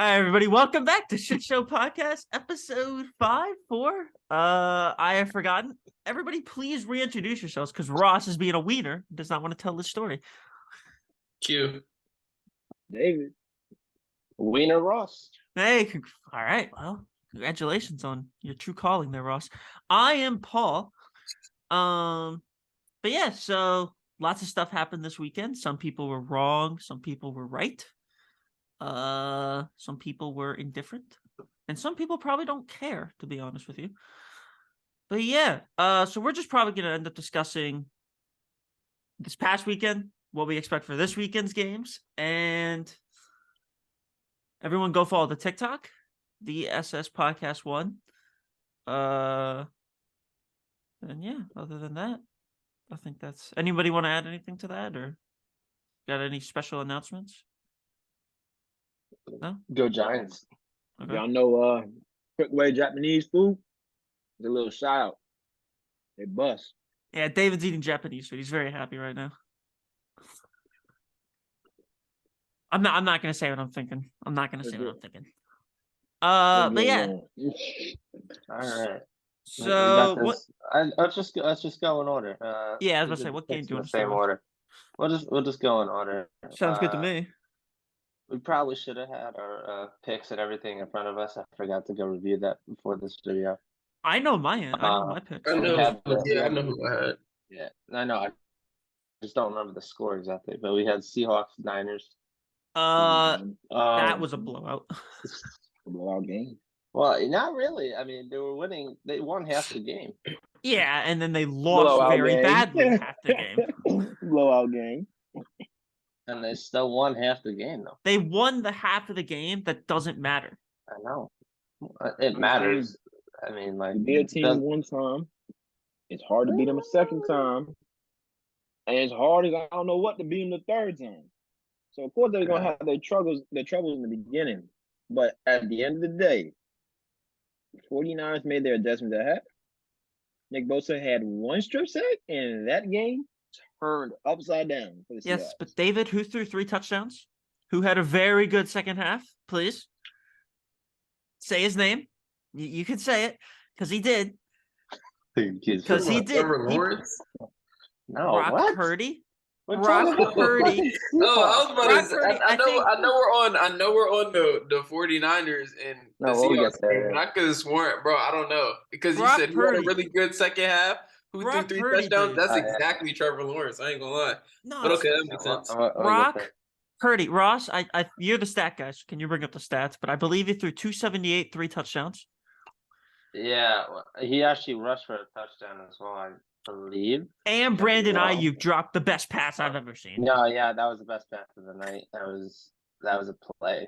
Hi, everybody. Welcome back to Shit Show Podcast, episode 5. I have forgotten. Everybody, please reintroduce yourselves because Ross is being a wiener, does not want to tell the story. Q. David. Wiener Ross. Hey, all right. Well, congratulations on your true calling there, Ross. I am Paul. But yeah, so lots of stuff happened this weekend. Some people were wrong. Some people were right. Some people were indifferent, and some people probably don't care, to be honest with you. But yeah, so we're just probably gonna end up discussing this past weekend, what we expect for this weekend's games, and everyone go follow the TikTok, the SS Podcast 1. And yeah, other than that, I think that's. Anybody want to add anything to that, or got any special announcements? No? Go Giants. Okay. Y'all know quick way Japanese food? It's a little shout out. They bust. Yeah, David's eating Japanese food. He's very happy right now. I'm not gonna say what I'm thinking. I'm not gonna say what I'm thinking. But yeah. All right. So what? Let's just go in order. Yeah, I was gonna say, what game do you want to same start with? order? We'll just go in order. Sounds good to me. We probably should have had our picks and everything in front of us. I forgot to go review that before this video. I know my end. I know my picks. I know who I had. Yeah, I know. I just don't remember the score exactly, but we had Seahawks, Niners. That was a blowout. A blowout game. Well, not really. I mean, they were winning. They won half the game. Yeah, and then they lost very badly half the game. Blowout game. And they still won half the game, though. They won the half of the game that doesn't matter. I know. It matters. I mean, like, you beat a team one time, it's hard to beat them a second time, and it's hard as I don't know what to beat them the third time. So of course they're gonna have their troubles in the beginning, but at the end of the day, 49ers made their adjustments at half. Nick Bosa had one strip sack, and that game turned upside down for the Seahawks. Yes, but David, who threw 3 touchdowns, who had a very good second half, please say his name. You can say it because he did. Because he did. No, Brock what? Purdy. Brock Purdy. No, I was about to say, I know we're on the 49ers and the Seahawks game, but I could have sworn, bro, I don't know. Because you said you had a really good second half. Who threw 3 touchdowns? That's exactly Trevor Lawrence. I ain't gonna lie. No, but okay, that makes sense. Brock Purdy. Ross, you're the stat guys. Can you bring up the stats? But I believe he threw 278, 3 touchdowns. Yeah, he actually rushed for a touchdown as well, I believe. And Brandon Ayuk dropped the best pass I've ever seen. No, yeah, that was the best pass of the night. That was a play.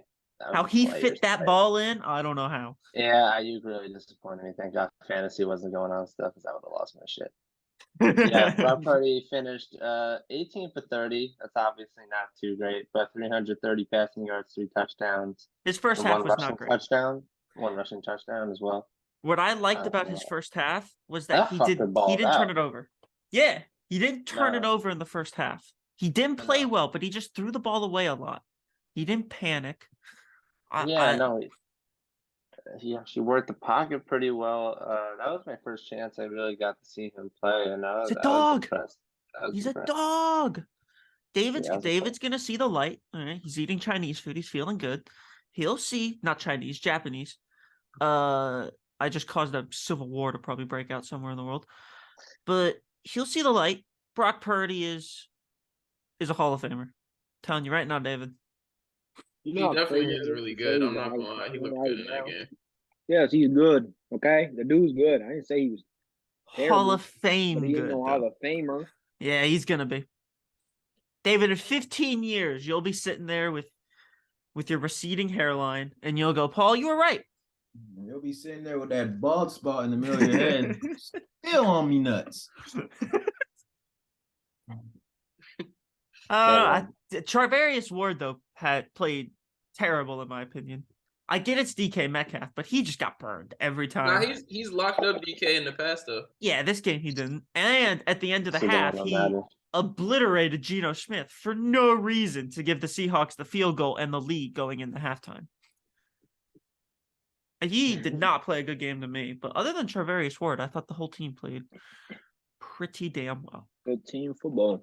How he fit that ball in, I don't know how. Yeah, Ayuk really disappointed me. Thank God fantasy wasn't going on stuff, because I would have lost my shit. Yeah, Brock Purdy finished 18 for 30. That's obviously not too great, but 330 passing yards, 3 touchdowns. His first half was not great. One rushing touchdown as well. What I liked about his first half was that he didn't turn it over. Yeah, he didn't turn it over in the first half. He didn't play well, but he just threw the ball away a lot. He didn't panic. No. He actually worked the pocket pretty well. That was my first chance I really got to see him play, and he's a dog. He's a dog. David's gonna see the light. All right, he's eating Chinese food. He's feeling good. He'll see, not Chinese, Japanese. I just caused a civil war to probably break out somewhere in the world, but he'll see the light. Brock Purdy is a Hall of Famer. I'm telling you right now, David. He definitely is really good. I'm not gonna lie. He looked good in that game. Yes, he's good. Okay, the dude's good. I didn't say he was terrible, Hall of Fame but he's good. no Hall of Famer. Yeah, he's gonna be. David, in 15 years, you'll be sitting there with your receding hairline, and you'll go, Paul, you were right. You'll be sitting there with that bald spot in the middle of your head, still on me nuts. Charvarius Ward, though, had played terrible in my opinion. I get it's DK Metcalf, but he just got burned every time. Nah, he's locked up DK in the past though. Yeah, this game he didn't. And at the end of the half, he obliterated Geno Smith for no reason to give the Seahawks the field goal and the lead going into halftime. He did not play a good game to me, but other than Charvarius Ward, I thought the whole team played pretty damn well. Good team football.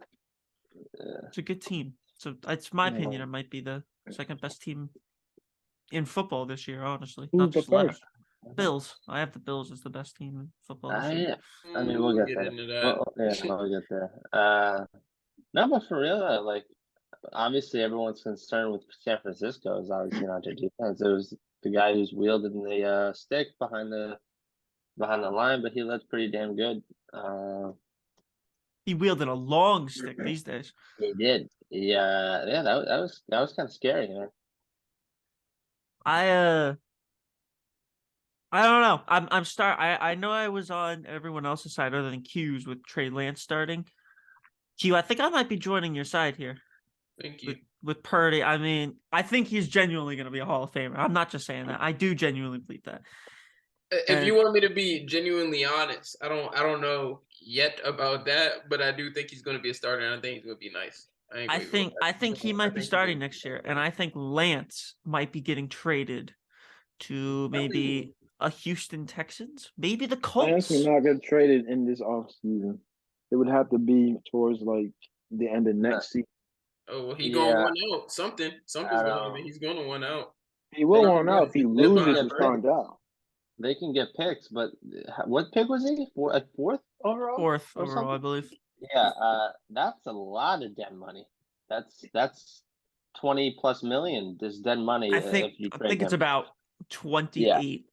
It's a good team. So it's my opinion. It might be the second best team in football this year. Honestly, Who's not the just last. first? Bills. I have the Bills as the best team in football this year. I mean, we'll get there. into that. We'll get there. No, but for real, like, obviously everyone's concerned with San Francisco is obviously not their defense. It was the guy who's wielding the stick behind the line, but he looked pretty damn good. He wielded a long stick these days. He did. Yeah, that was kind of scary, man. I don't know. I know I was on everyone else's side other than Q's with Trey Lance starting. Q, I think I might be joining your side here. Thank you. With Purdy. I mean, I think he's genuinely going to be a Hall of Famer. I'm not just saying that. I do genuinely believe that. If you want me to be genuinely honest, I don't know yet about that, but I do think he's going to be a starter, and I think he's going to be nice. I think he might be starting next year, and I think Lance might be getting traded to maybe a Houston Texans, maybe the Colts. Lance will not get traded in this offseason. It would have to be towards like the end of next season. Oh, well, he's going to win out. Something's going to happen. He's going to win out. He will win out if he loses and finds out. They can get picks, but what pick was he? Fourth overall? Fourth overall, I believe. Yeah, that's a lot of dead money. That's 20+ million. This dead money. I think it's about 28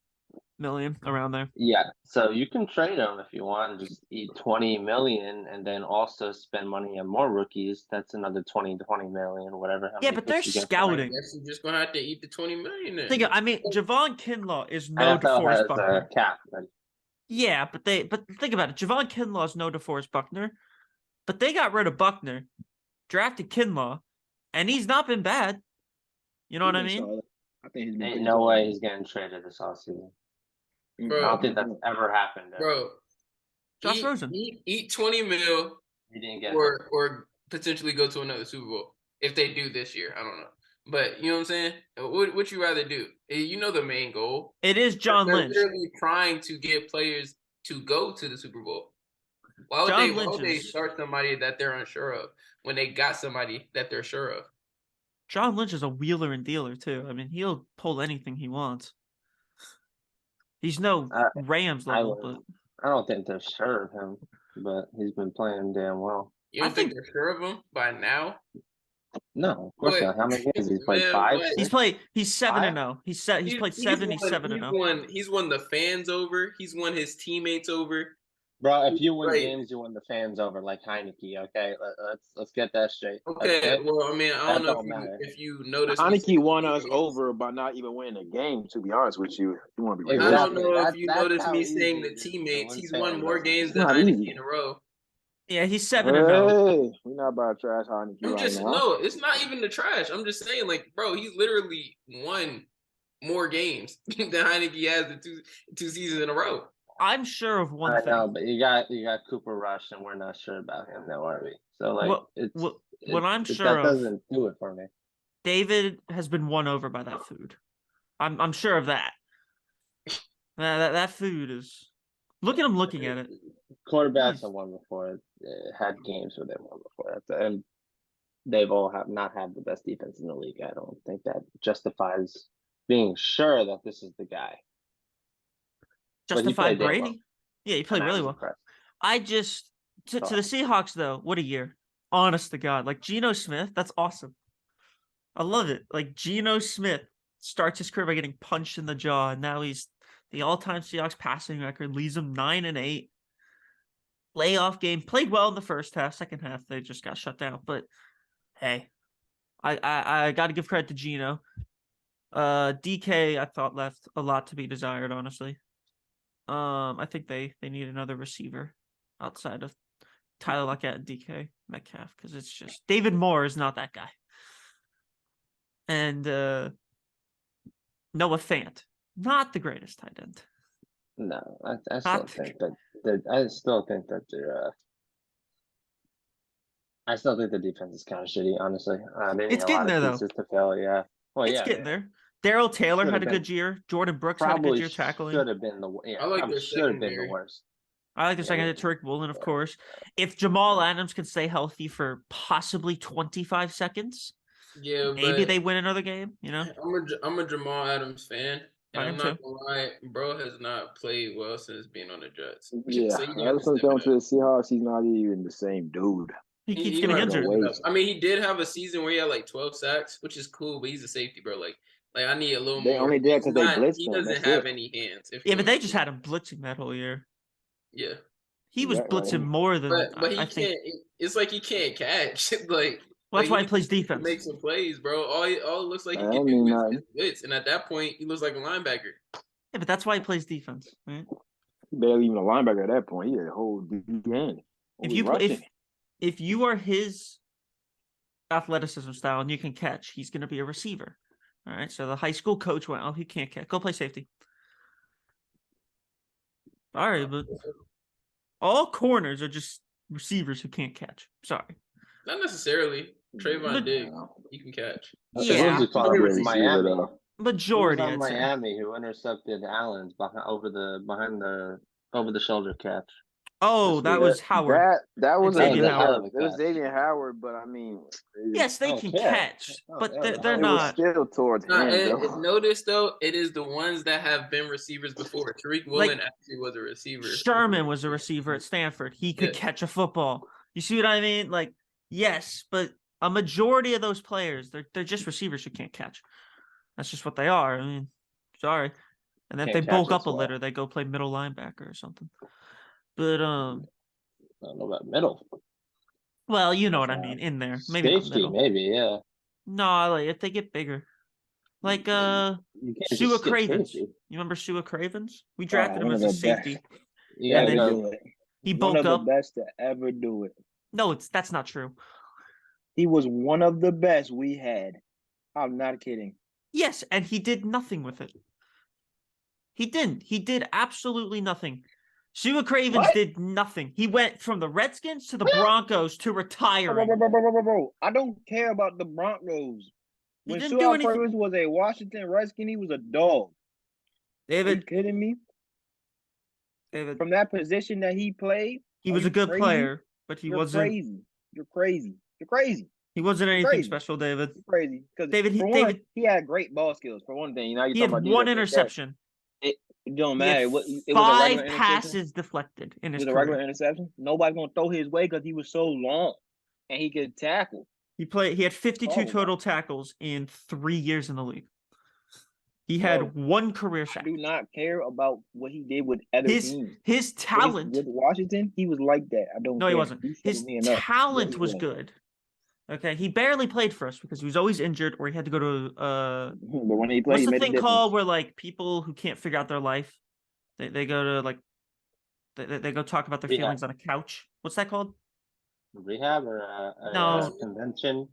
million around there. Yeah, so you can trade him if you want and just eat 20 million, and then also spend money on more rookies. That's another 20 million, whatever. Yeah, but they're scouting. I guess you're just gonna have to eat the 20 million. Then. Javon Kinlaw is no DeForest Buckner. Cap. Yeah, but think about it. Javon Kinlaw is no DeForest Buckner, but they got rid of Buckner, drafted Kinlaw, and he's not been bad. You know what I mean? I think ain't no way he's getting traded this offseason. Bro, I don't think that's ever happened. Bro, Josh Rosen. Eat 20 mil he didn't get or potentially go to another Super Bowl if they do this year. I don't know. But you know what I'm saying? What you rather do? You know the main goal. It is John Lynch. They're literally trying to get players to go to the Super Bowl. Why would they start somebody that they're unsure of when they got somebody that they're sure of? John Lynch is a wheeler and dealer too. I mean, he'll pull anything he wants. He's no Rams level, but I don't think they're sure of him, but he's been playing damn well. You don't think they're sure of him by now? No, of course not. How many games he's played? 5. He's 7-0. He's played 7. He's 7-0. He's won the fans over. He's won his teammates over. Bro, if you win games, you win the fans over, like Heineke. Okay, let's get that straight. Okay, well, I mean, I don't know if you noticed. Heineke won us over by not even winning a game. To be honest with you, you want to be. I don't know if you noticed me saying the teammates. He's won more games than Heineke in a row. Yeah, he's 7-0. Hey, we're not about to trash Heineke now. No, it's not even the trash. I'm just saying, like, bro, he's literally won more games than Heineke has the two seasons in a row. I'm sure of one thing. I know, but you got Cooper Rush, and we're not sure about him now, are we? So, like, what I'm sure that doesn't do it for me. David has been won over by that food. I'm sure of that. That food is. Look at him looking at it. Quarterbacks have won before. Had games where they won before, and they've all not had the best defense in the league. I don't think that justifies being sure that this is the guy. Justified Brady? Well. Yeah, he played really well. I just to the Seahawks though, what a year. Honest to God. Like Geno Smith, that's awesome. I love it. Like Geno Smith starts his career by getting punched in the jaw, and now he's the all-time Seahawks passing record, leads him 9-8. Playoff game, played well in the first half. Second half, they just got shut down. But hey, I got to give credit to Geno. DK, I thought left a lot to be desired, honestly. I think they need another receiver outside of Tyler Lockett and DK Metcalf, because it's just David Moore is not that guy. And Noah Fant, not the greatest tight end. No, I still think that I still think that I still think the defense is kind of shitty, honestly. It's getting there though. To fail, yeah. Well, it's getting there. Daryl Taylor had a good year. Jordan Brooks had a good year tackling. Should have been I like their should have been the worst. I like the secondary. Tariq Woolen, of course. If Jamal Adams can stay healthy for possibly 25 seconds, maybe they win another game. You know, I'm a Jamal Adams fan. And I'm not gonna lie, bro has not played well since being on the Jets. Ever since going to the Seahawks, he's not even the same dude. He keeps getting injured. I mean, he did have a season where he had like 12 sacks, which is cool, but he's a safety, bro. Like I need a little more. They only did because they blitzed him. He doesn't have any hands. But they just had him blitzing that whole year. Yeah. He was blitzing more than. But he can't. It's like he can't catch. Well, that's why he plays defense. Make some plays, bro. All it looks like he can do is blitz, and at that point, he looks like a linebacker. Yeah, but that's why he plays defense, right? Barely even a linebacker at that point. He had a whole DN. If you are his athleticism style and you can catch, he's going to be a receiver. All right. So the high school coach went, "Oh, he can't catch. Go play safety." All right, but all corners are just receivers who can't catch. Sorry. Not necessarily. Trayvon Diggs, he can catch. Yeah, Miami. Majority. It was Miami who intercepted Allen's over the shoulder catch. Oh, that was Howard. That was Howard. It was Xavier Howard, but I mean, yes, they can catch, but they're not. Still towards him. Notice though, it is the ones that have been receivers before. Tariq Woolen actually was a receiver. Sherman was a receiver at Stanford. He could catch a football. You see what I mean? Like, yes, but a majority of those players, they're just receivers who can't catch. That's just what they are. I mean, sorry. And then if they bulk up a little, they go play middle linebacker or something. But I don't know about middle. Well, you know what I mean. In there, maybe safety, maybe, yeah. No, like if they get bigger, like Sua Cravens. You remember Sua Cravens? We drafted him as a safety. Yeah, he bulked up. One of the best to ever do it. No, that's not true. He was one of the best we had. I'm not kidding. Yes, and he did nothing with it. He didn't. He did absolutely nothing. Sua Cravens did nothing. He went from the Redskins to the Broncos to retiring. Bro. I don't care about the Broncos. When Sua Cravens was a Washington Redskin, he was a dog. David, are you kidding me? David, from that position that he played, he was a good player, but he wasn't. You're crazy. He wasn't anything special, David. You're crazy. Because David, he had great ball skills. For one thing, he had one interception. It don't matter. It was 5 passes deflected in his career. A regular interception. Nobody's gonna throw his way because he was so long and he could tackle. He had 52 total tackles in 3 years in the league. He had one career sack. I do not care about what he did with other teams. His talent with Washington, he was like that. I don't. No, he wasn't. His talent was good. Okay, he barely played for us because he was always injured or he had to go to But when he played, what's the thing called where like people who can't figure out their life, they go to like they go talk about their feelings on a couch. What's that called? Rehab or a convention?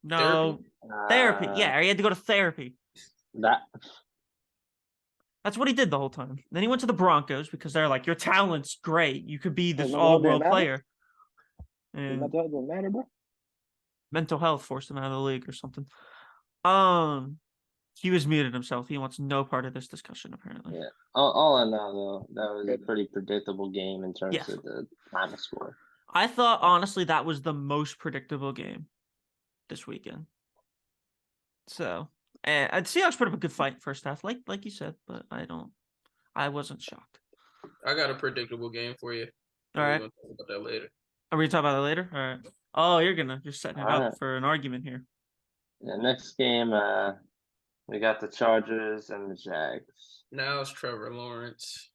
No, therapy. Yeah, he had to go to therapy. That's what he did the whole time. Then he went to the Broncos because they're like, your talent's great. You could be this all-world player. And doesn't matter, bro. Mental health forced him out of the league or something. He was muted himself. He wants no part of this discussion, apparently. Yeah. All in all, though, that was a pretty predictable game in terms of the final score. I thought, honestly, that was the most predictable game this weekend. So, and Seahawks put up a good fight first half, like you said, but I wasn't shocked. I got a predictable game for you. All right. We're going to talk about that later. Are we talking about that later? All right. Oh, you're setting it up for an argument here. The next game, we got the Chargers and the Jags. Now it's Trevor Lawrence.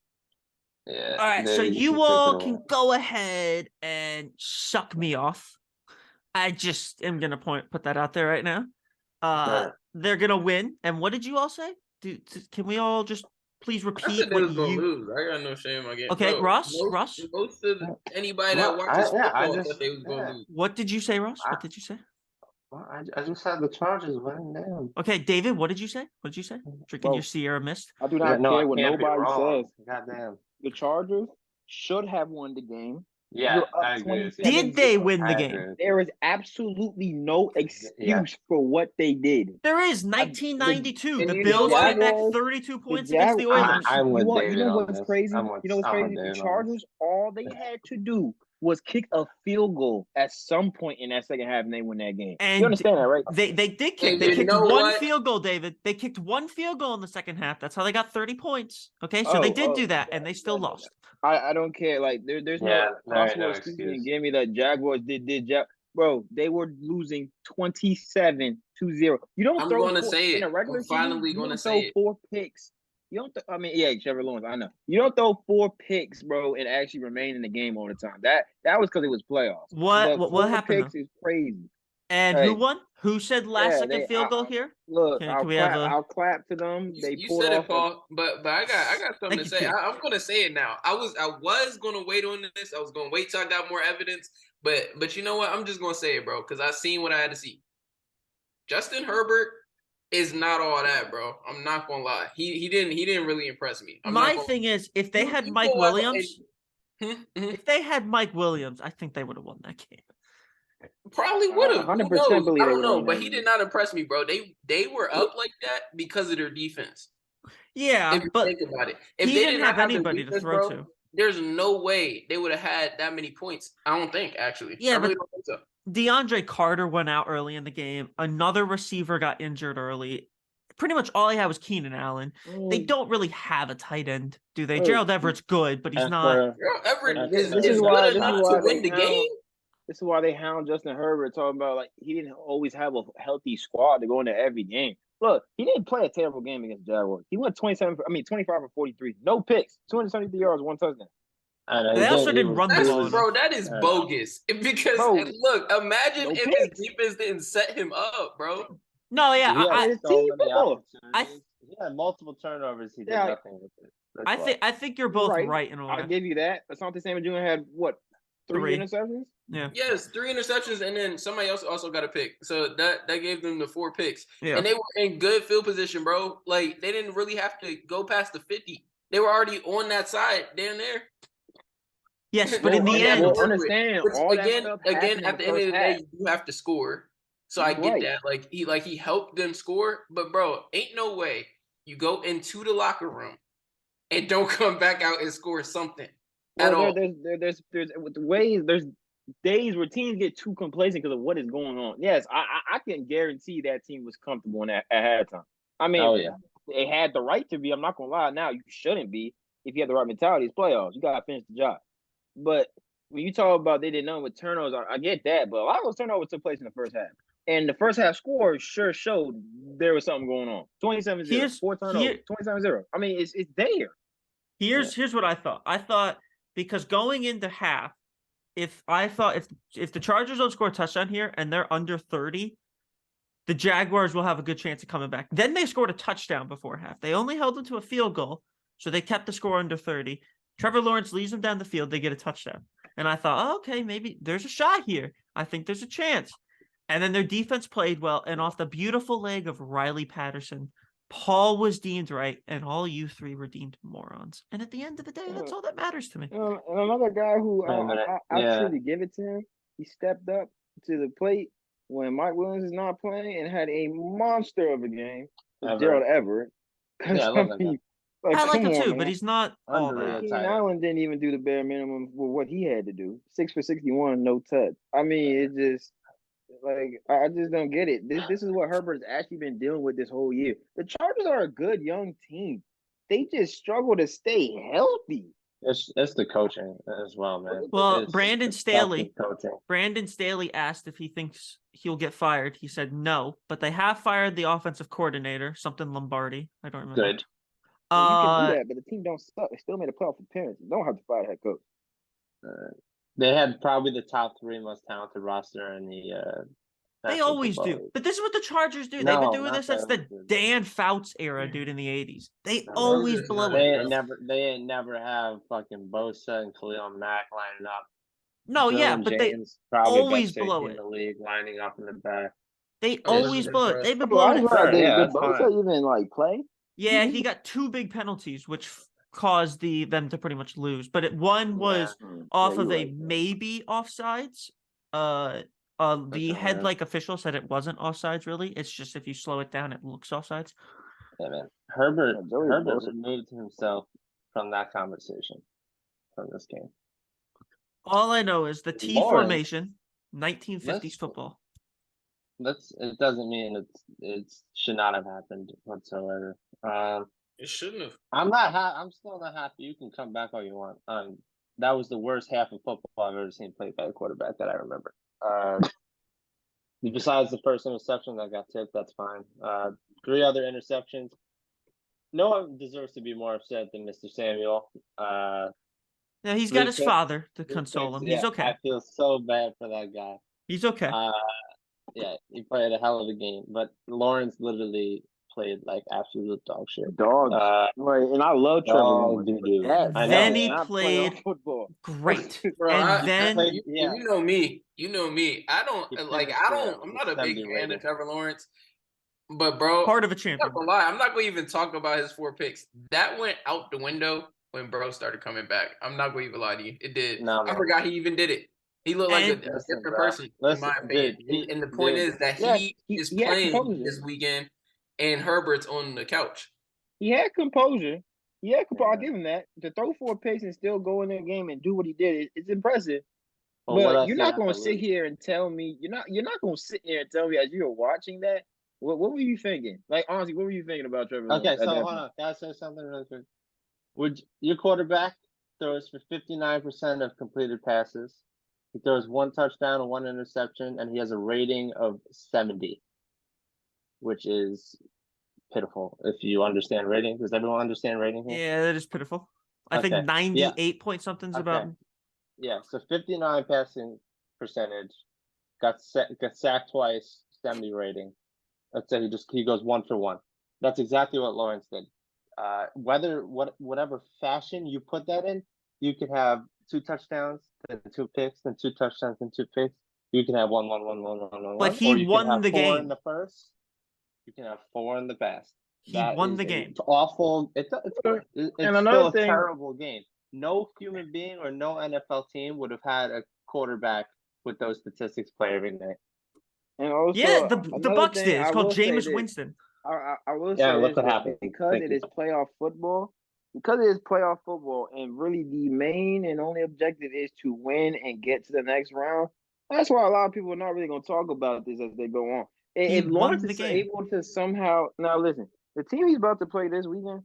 Yeah. All right, so you all can go ahead and suck me off. I just am gonna put that out there right now. They're gonna win. And what did you all say? Can we all just please repeat what you lose? I got no shame in my game. Okay, Ross. Most of anybody that watches football thought they was gonna lose. What did you say, Ross? What did you say? Well, I just had the Chargers winning down. Okay, David, what did you say? Drinking your Sierra Mist? I do not care what nobody says. Goddamn. The Chargers should have won the game. Yeah, I agree. Did they win the game? There is absolutely no excuse for what they did. There is 1992. The Bills came back 32 points against the Oilers. I'm with David. You know what's crazy? The Chargers, all they had to do was kick a field goal at some point in that second half, and they win that game. And you understand that, right? They did kick. They kicked one field goal, David. They kicked one field goal in the second half. That's how they got 30 points. Okay, so they did do that, and they still lost. I don't care. Like there's no possible excuse. And give me that Jaguars did. Bro, they were losing 27-0. You don't I'm throw going to say it. In a regular I'm finally going to say it. 4 picks. You don't. Trevor Lawrence. I know. You don't throw 4 picks, bro, and actually remain in the game all the time. That was because it was playoffs. What happened? Picks is crazy. And who won? Who said last second field goal here? Look, I'll clap to them. You said it, Paul. But I got something to say. I'm going to say it now. I was going to wait on this. I was going to wait till I got more evidence. But you know what? I'm just going to say it, bro, because I seen what I had to see. Justin Herbert is not all that, bro. I'm not gonna lie. He didn't really impress me. My thing is, if they had Mike Williams, I think they would have won that game. Probably would have. 100% believe. I don't know, but he did not impress me, bro. They were up like that because of their defense. Yeah, if you think about it, if he they didn't have anybody to throw to, there's no way they would have had that many points. I don't think, actually. Yeah, I really don't think so. DeAndre Carter went out early in the game. Another receiver got injured early. Pretty much all he had was Keenan Allen. They don't really have a tight end, do they? Gerald Everett's good, but he's not. Gerald Everett is good enough to win the game. This is why they hound Justin Herbert, talking about like he didn't always have a healthy squad to go into every game. Look, he didn't play a terrible game against Jaguars. He went 25 for 43. No picks, 273 yards, 1 touchdown. They also didn't run the ball. Bro, that is bogus. Because, look, imagine if his defense didn't set him up, bro. No, yeah. He had multiple turnovers. He did nothing with it. I think you're both right in a way. I'll give you that. Asante Samuel Jr. had, what, 3 interceptions? Yeah. Yes, 3 interceptions, and then somebody else also got a pick. So that gave them the 4 picks. Yeah. And they were in good field position, bro. Like, they didn't really have to go past the 50. They were already on that side, down there. Yes, but in the end, understand. Again, at the end of the day, you have to score. So I get that. Like he helped them score, but bro, ain't no way you go into the locker room and don't come back out and score something at all. There's ways. There's days where teams get too complacent because of what is going on. Yes, I can guarantee that team was comfortable at halftime. I mean, they had the right to be. I'm not gonna lie. Now you shouldn't be if you have the right mentality. It's playoffs. You gotta finish the job. But when you talk about they didn't know with turnovers, I get that. But a lot of those turnovers took place in the first half. And the first half score sure showed there was something going on. 27-0, 4 turnovers, 27-0. I mean, it's there. Here's what I thought. I thought because going into half, if the Chargers don't score a touchdown here and they're under 30, the Jaguars will have a good chance of coming back. Then they scored a touchdown before half. They only held them to a field goal, so they kept the score under 30. Trevor Lawrence leads them down the field. They get a touchdown. And I thought, okay, maybe there's a shot here. I think there's a chance. And then their defense played well. And off the beautiful leg of Riley Patterson, Paul was deemed right. And all you 3 were deemed morons. And at the end of the day, that's all that matters to me. And another guy who I truly give it to him, he stepped up to the plate when Mike Williams is not playing and had a monster of a game with Gerald Everett. I like him too, but he's not all that. Keenan Allen didn't even do the bare minimum for what he had to do. 6 for 61, no touch. I mean, it just I just don't get it. This is what Herbert's actually been dealing with this whole year. The Chargers are a good young team. They just struggle to stay healthy. It's the coaching as well, man. Well, Brandon Staley asked if he thinks he'll get fired. He said no, but they have fired the offensive coordinator, something Lombardi. I don't remember. Good. You can do that, but the team don't suck. They still made a playoff appearance. You don't have to fire the head coach. They had probably the top 3 most talented roster in the. They always do, but this is what the Chargers do. They've been doing this since the Dan Fouts era, dude, in the '80s. They always blow it. They ain't never have fucking Bosa and Khalil Mack lining up. No, yeah, but James, they always blow it. In the league, lining up in the back. They always blow it. They've been blowing it. Did Bosa even play? Yeah, he got 2 big penalties, which caused them to pretty much lose. But one was off of a maybe offsides. The head official said it wasn't offsides. Really, it's just if you slow it down, it looks offsides. Yeah, man. Herbert removed himself from that conversation from this game. All I know is the T formation, 1950s football. It doesn't mean it should not have happened whatsoever. It shouldn't have. I'm still not happy. You can come back all you want. That was the worst half of football I've ever seen played by a quarterback that I remember. Besides the first interception that got tipped, that's fine. 3 other interceptions. No one deserves to be more upset than Mr. Samuel. Yeah, he's got his father to console him. He's okay. I feel so bad for that guy. He's okay. Yeah, he played a hell of a game, but Lawrence literally played like absolute dog shit. And I love Trevor Lawrence. Then he played football. Great. You know me. I'm not a big fan of Trevor Lawrence. But bro, part of a champion. I'm not gonna lie. I'm not gonna even talk about his 4 picks. That went out the window when bro started coming back. I'm not gonna even lie to you. It did. I forgot he even did it. He looked like a different person, in my opinion. And the point is that he is playing this weekend, and Herbert's on the couch. He had composure. I'll give him that. To throw 4 picks and still go in that game and do what he did, it's impressive. But you're not gonna sit here and tell me you're not gonna sit here and tell me as you're watching that. What were you thinking? Like, honestly, what were you thinking about Trevor Lawrence? Okay, so hold on. Can I say something really quick? Your quarterback throws for 59% of completed passes. He throws 1 touchdown and 1 interception, and he has a rating of 70, which is pitiful. If you understand rating, does everyone understand rating here? Yeah, that is pitiful. I think 98 point something's about. Yeah, so 59 passing percentage, got sacked twice, 70 rating. Let's say he goes 1 for 1. That's exactly what Lawrence did. Whatever fashion you put that in, you could have 2 touchdowns, then 2 picks, then 2 touchdowns, then 2 picks. You can have 1. But he won the game. 4 in the first. You can have 4 in the best. He won the game. It's awful. It's still a terrible game. No human being or no NFL team would have had a quarterback with those statistics play every night. And also, the Bucks did. It's called Jameis Winston. I will say look what happened. Because it is playoff football, and really the main and only objective is to win and get to the next round. That's why a lot of people are not really going to talk about this as they go on. If Lawrence is able to somehow, now listen, the team he's about to play this weekend,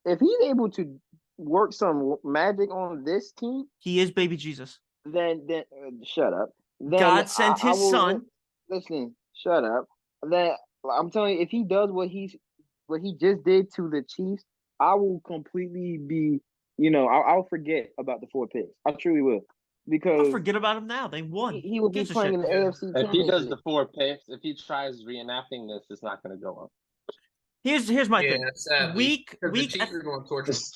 if he's able to work some magic on this team, he is baby Jesus. Then shut up. Then God sent his son. Listen, shut up. That I'm telling you, if he does what he just did to the Chiefs, I will completely be, I'll forget about the 4 picks. I truly will, because I'll forget about him now. They won. He will be playing in the AFC. If he does the 4 picks, if he tries reenacting this, it's not going to go up. Here's my thing. Week. This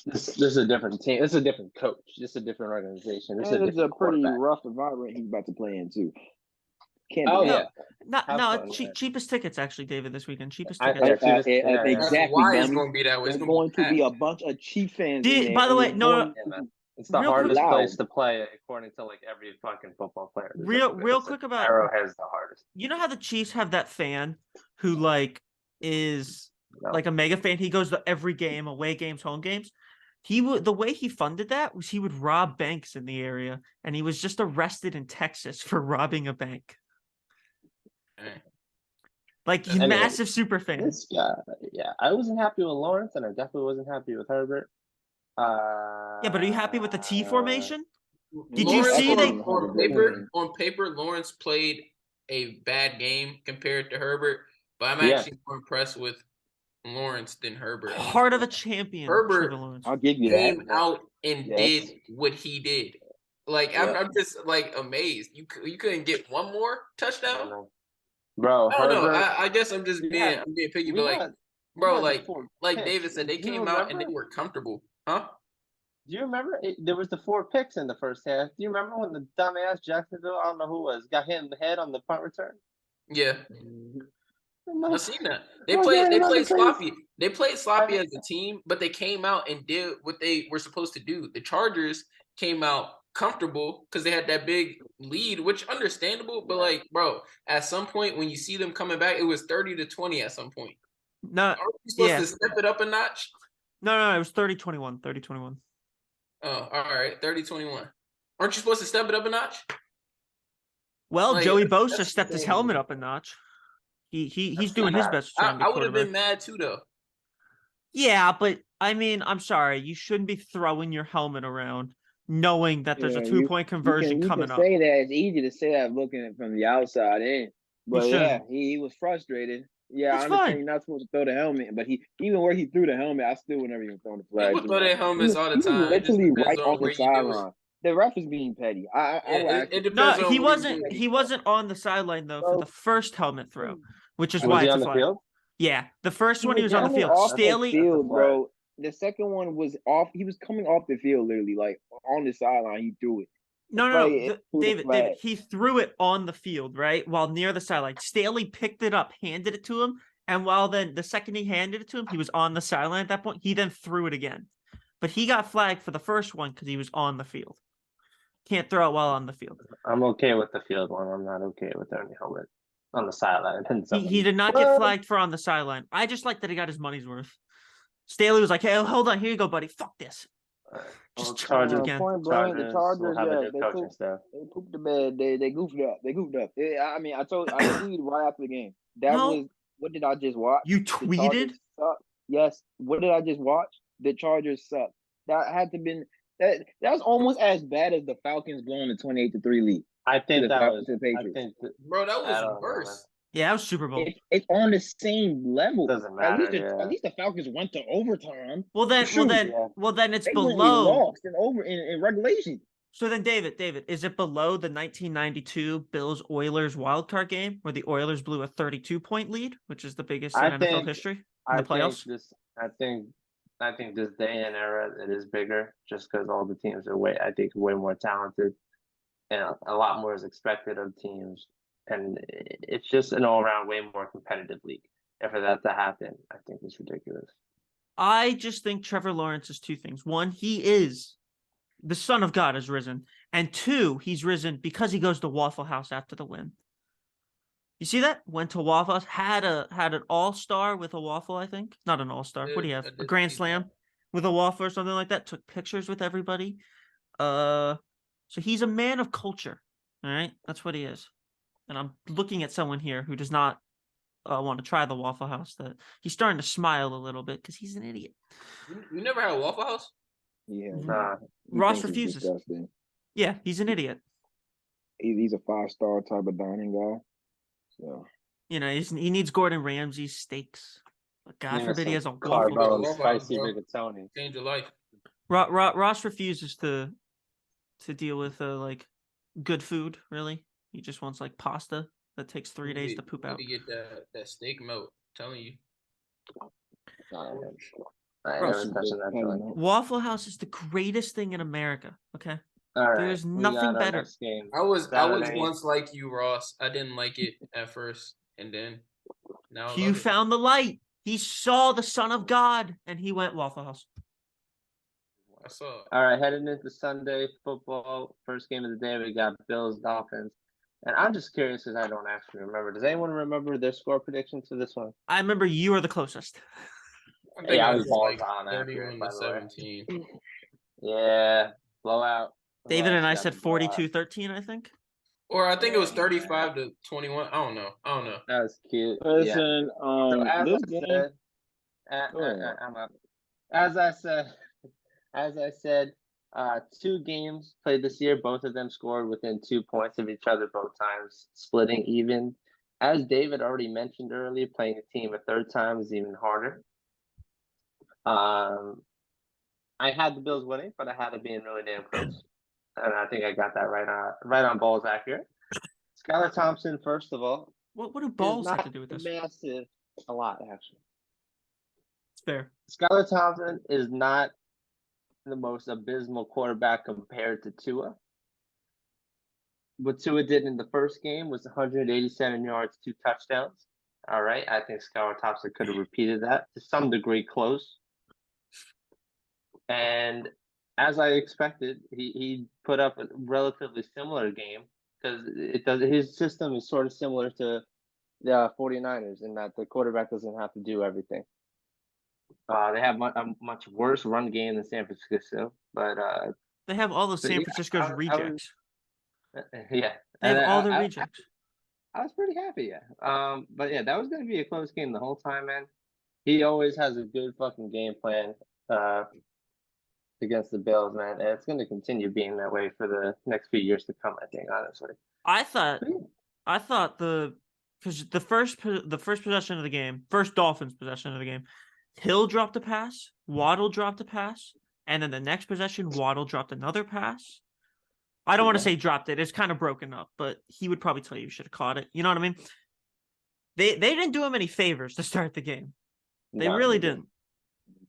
is a different team. It's a different coach. This is a different organization. It's a pretty rough environment he's about to play in too. Cheapest tickets actually, David, this weekend. Cheapest tickets. Exactly. Why it's going to be that way? There's going to be a bunch of Chief fans. By the way, no. It's the hardest place to play, according to like every fucking football player. Real quick about Arrowhead's the hardest. You know how the Chiefs have that fan who is like a mega fan? He goes to every game, away games, home games. The way he funded that was he would rob banks in the area, and he was just arrested in Texas for robbing a bank. Like, he's massive super fan. This guy, I wasn't happy with Lawrence, and I definitely wasn't happy with Herbert. But are you happy with the T formation? Did Lawrence, you see on paper, Lawrence played a bad game compared to Herbert, but I'm actually more impressed with Lawrence than Herbert. Heart of a champion. Herbert, I'll give you came out and did what he did. Like, I'm just like amazed. You couldn't get 1 more touchdown. Bro, I don't know. I guess I'm just being picky, but like David said, they came out and they were comfortable, huh? Do you remember there was the 4 picks in the first half? Do you remember when the dumbass Jacksonville, I don't know who it was, got hit in the head on the punt return? Yeah. I've seen that. They played sloppy. They played sloppy as a team, but they came out and did what they were supposed to do. The Chargers came out comfortable because they had that big lead, which understandable. But like, bro, at some point when you see them coming back, it was 30-20 at some point. Not Aren't you supposed to step it up a notch? No, it was 30-21. 30-21. Oh, all right, 30-21. Aren't you supposed to step it up a notch? Well, like, Joey Bosa stepped his helmet up a notch. He's doing his best. I would have been mad too, though. Yeah, but I mean, I'm sorry. You shouldn't be throwing your helmet around knowing that there's a 2-point conversion coming up. You can say that. It's easy to say that looking at from the outside in. But yeah, he was frustrated. Yeah, I understand you're not supposed to throw the helmet, but even where he threw the helmet, I still would never even throw the flag. People throw their helmets all the time. Literally right on the sideline. The ref is being petty. He wasn't on the sideline though for the first helmet throw, which is why it's on the field. Yeah, the first one he was on the field. Staley, bro. The second one was off. He was coming off the field, literally, like on the sideline. He threw it. No, David, he threw it on the field, right? While near the sideline. Staley picked it up, handed it to him, and the second he handed it to him, he was on the sideline at that point. He then threw it again. But he got flagged for the first one because he was on the field. Can't throw it while on the field. I'm okay with the field one. I'm not okay with throwing the helmet on the sideline. He did not get flagged for on the sideline. I just like that he got his money's worth. Staley was like, hey, hold on. Here you go, buddy. Fuck this. Just charge it again. Point blank, the Chargers, they pooped the bed. They goofed up. I mean, I tweeted right after the game. What did I just watch? You tweeted? Yes. What did I just watch? The Chargers suck. That had to been that was almost as bad as the Falcons blowing the 28-3 lead. I think that was the Patriots. Bro, that was worse. Yeah, it was Super Bowl. It's on the same level. Doesn't matter. At least the Falcons went to overtime. Well then it's they below. Lost in regulation. So then, David, is it below the 1992 Bills-Oilers wildcard game where the Oilers blew a 32-point lead, which is the biggest in NFL history in the playoffs? I think this day and era it is bigger, just because all the teams are way more talented, and a lot more is expected of teams. And it's just an all-around way more competitive league. And for that to happen, I think it's ridiculous. I just think Trevor Lawrence is two things. One, he is the Son of God has risen. And two, he's risen because he goes to Waffle House after the win. You see that? Went to Waffle House, had an all-star with a waffle, I think. Not an all-star. What do you have? A grand slam with a waffle or something like that. Took pictures with everybody. So he's a man of culture. All right? That's what he is. And I'm looking at someone here who does not want to try the Waffle House. That he's starting to smile a little bit because he's an idiot. You never had a Waffle House? Yeah. Ross refuses. Yeah, he's an idiot. He's a 5-star type of dining guy. So he needs Gordon Ramsay's steaks. But God forbid he has a waffle. Spicy rigatoni. Change your life. Ross refuses to deal with like good food. Really. He just wants like pasta that takes 3 days to poop out. You get that steak melt. I'm telling you. Waffle House is the greatest thing in America. Okay. All right. There's nothing better. I was once like you, Ross. I didn't like it at first, and then now Hugh found the light. He saw the Son of God, and he went Waffle House. I saw. All right, heading into Sunday football, first game of the day, we got Bills Dolphins. And I'm just curious because I don't actually remember. Does anyone remember their score predictions for this one? I remember you were the closest. I was like 31-17. Yeah, blowout. David and I said 42-13, I think. Or I think it was 35-21. I don't know. That was cute. Listen, as I said, 2 games played this year. Both of them scored within 2 points of each other both times, splitting even. As David already mentioned earlier, playing a team a third time is even harder. I had the Bills winning, but I had it being really damn close. And I think I got that right on balls accurate. Skylar Thompson, first of all. What do balls have to do with this? Massive. A lot, actually. It's fair. Skylar Thompson is not the most abysmal quarterback compared to Tua. What Tua did in the first game was 187 yards, 2 touchdowns. all right. I think Skylar Thompson could have repeated that to some degree close. And as I expected, he put up a relatively similar game because his system is sort of similar to the 49ers in that the quarterback doesn't have to do everything. They have a much worse run game than San Francisco, but they have all of San Francisco's rejects. Yeah, they have all the rejects. I was pretty happy, yeah. But yeah, that was gonna be a close game the whole time, man. He always has a good fucking game plan against the Bills, man, and it's gonna continue being that way for the next few years to come. I think, honestly. I thought because the first possession of the game, first Dolphins possession of the game, Hill dropped a pass, Waddle dropped a pass, and then the next possession, Waddle dropped another pass. I don't want to say dropped it; it's kind of broken up, but he would probably tell you should have caught it. You know what I mean? They didn't do him any favors to start the game. They really didn't.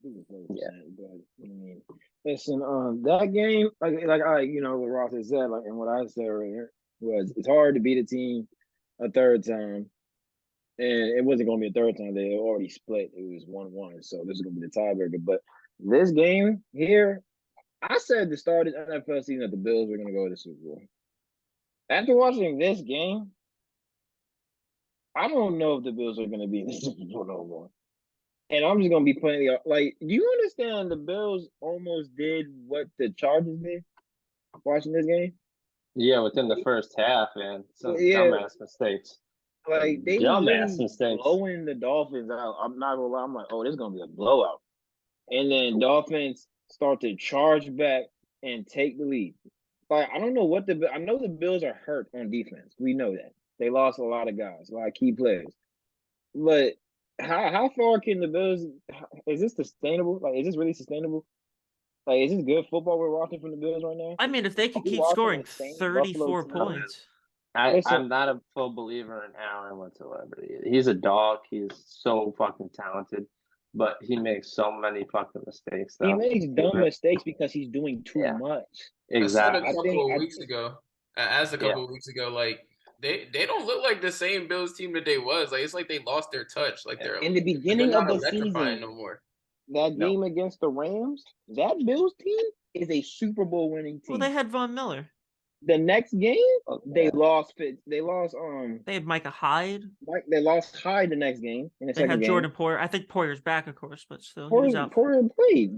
Yeah, but I mean, listen, that game, like I, what Ross has said, like, and what I said earlier was, it's hard to beat a team a third time, and it wasn't going to be a third time. They already split. It was 1-1, so this is going to be the tiebreaker. But this game here, I said to start the NFL season that the Bills were going to go to the Super Bowl. After watching this game, I don't know if the Bills are going to be in the Super Bowl no more. And I'm just going to be playing like, do you understand the Bills almost did what the Chargers did watching this game? Yeah, within the first half, man. Some dumbass mistakes. Like, they dumbass mistakes. Blowing the Dolphins out. I'm not going to lie. I'm like, oh, this is going to be a blowout. And then Dolphins start to charge back and take the lead. Like, I don't know what I know the Bills are hurt on defense. We know that. They lost a lot of guys, a lot of key players. But how far can the Bills? Is this sustainable? Like, is this really sustainable? Like, is this good football we're watching from the Bills right now? I mean, if they can keep scoring 34 points. I'm not a full believer in Allen whatsoever. He's a dog. He's so fucking talented, but he makes so many fucking mistakes. Though. He makes dumb mistakes because he's doing too much. Exactly. I said a couple of weeks ago, like, they don't look like the same Bills team that they was. Like, it's like they lost their touch. Like, they're in the beginning of the season no more. That game against the Rams, that Bills team is a Super Bowl winning team. Well, they had Von Miller. The next game, they lost. They lost. They had Micah Hyde. They lost Hyde the next game. They had Jordan Poyer. I think Poyer's back, of course, but still, he was out. Poyer played.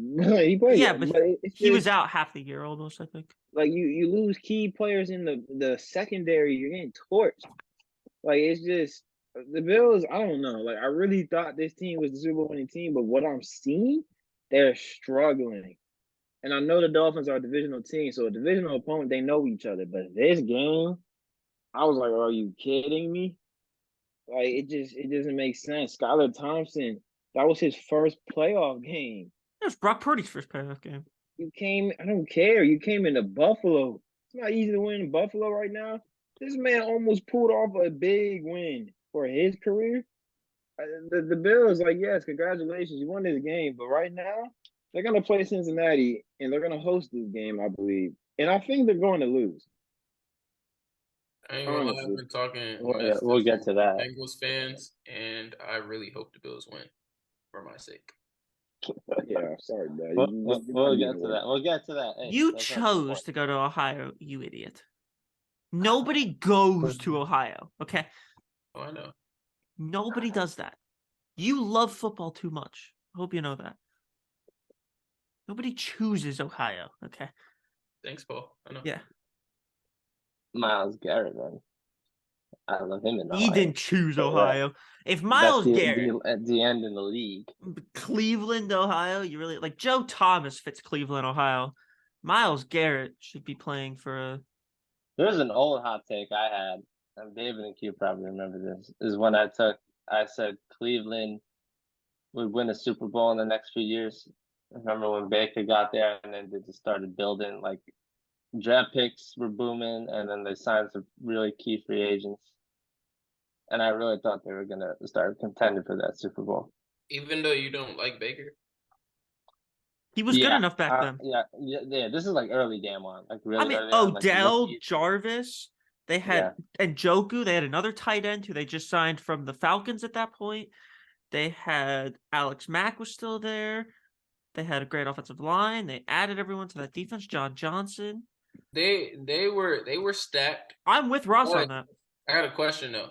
He played. Yeah, but he was out half the year almost. I think. Like you lose key players in the secondary. You're getting torched. Like, it's just the Bills. I don't know. Like, I really thought this team was the Super Bowl winning team, but what I'm seeing, they're struggling. And I know the Dolphins are a divisional team, so a divisional opponent, they know each other. But this game, I was like, are you kidding me? Like, it doesn't make sense. Skylar Thompson, that was his first playoff game. It was Brock Purdy's first playoff game. I don't care. You came into Buffalo. It's not easy to win in Buffalo right now. This man almost pulled off a big win for his career. The Bills, like, yes, congratulations. You won this game. But right now, they're going to play Cincinnati, and they're going to host this game, I believe. And I think they're going to lose. I ain't gonna lie, I've been talking. We'll get to that. Bengals fans, and I really hope the Bills win for my sake. Yeah, sorry, buddy. We'll get to that. We'll get to that. Hey, you chose to go to Ohio, you idiot. Nobody goes to Ohio, okay? Oh, I know. Nobody does that. You love football too much. I hope you know that. Nobody chooses Ohio, okay? Thanks, Paul. I know. Yeah. Myles Garrett, man. I love him in Ohio. He didn't choose Ohio. If Myles Garrett at the end in the league, Cleveland, Ohio, you really like Joe Thomas fits Cleveland, Ohio. Myles Garrett should be playing for a. There's an old hot take I had, and David and Q probably remember this. Is when I said Cleveland would win a Super Bowl in the next few years. I remember when Baker got there, and then they just started building, like, draft picks were booming, and then they signed some really key free agents. And I really thought they were going to start contending for that Super Bowl. Even though you don't like Baker? He was good enough back then. Yeah. This is like early Damon. Like, really Odell, Jarvis, They had Njoku. They had another tight end who they just signed from the Falcons at that point. They had Alex Mack was still there. They had a great offensive line. They added everyone to that defense. John Johnson. They were stacked. I'm with Ross on that. I got a question though.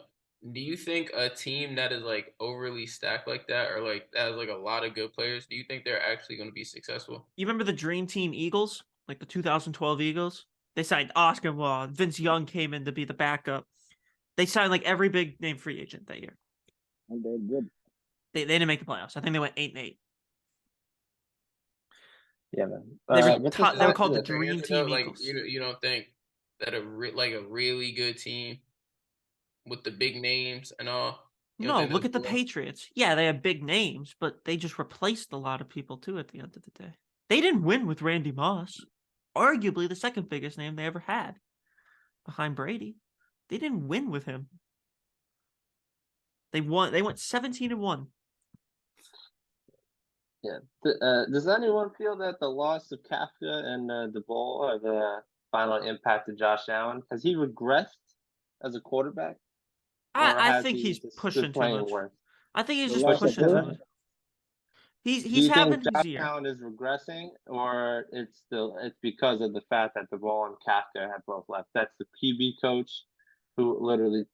Do you think a team that is like overly stacked like that, or like that has like a lot of good players, do you think they're actually going to be successful? You remember the Dream Team Eagles, like the 2012 Eagles? They signed Oscar Wilde. Vince Young came in to be the backup. They signed like every big name free agent that year. They're good. They didn't make the playoffs. I think they went 8-8. Yeah, man. They were called the Dream Team Eagles. You don't think that a really good team with the big names and all? No, look at the Patriots. Yeah, they have big names, but they just replaced a lot of people too at the end of the day. They didn't win with Randy Moss, arguably the second biggest name they ever had behind Brady. They didn't win with him. They won. They went 17-1. Yeah. Does anyone feel that the loss of Kafka and the ball have finally impacted Josh Allen? Has he regressed as a quarterback? I think he's pushing too much. Worse? I think he's just pushing too much. He's having his year. Josh Allen is regressing, or it's because of the fact that the ball and Kafka have both left. That's the QB coach who literally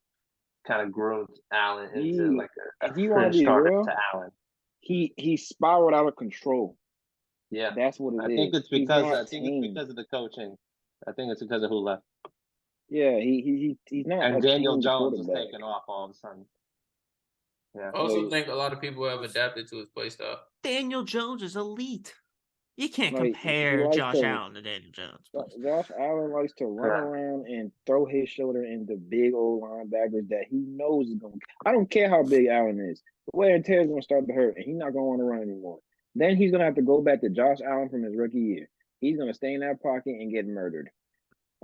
kind of groomed Allen into like a fringe starter to Allen. He spiraled out of control. Yeah, that's what it is. I think it's because of the coaching. I think it's because of who left. Yeah, he's not. And Daniel Jones is taking off all of a sudden. Yeah. I also think a lot of people have adapted to his play style. Daniel Jones is elite. You can't compare Josh Allen to Daniel Jones. Josh Allen likes to run around and throw his shoulder into big old linebackers that he knows is going to. I don't care how big Allen is. The wear and tear is going to start to hurt, and he's not going to want to run anymore. Then he's going to have to go back to Josh Allen from his rookie year. He's going to stay in that pocket and get murdered.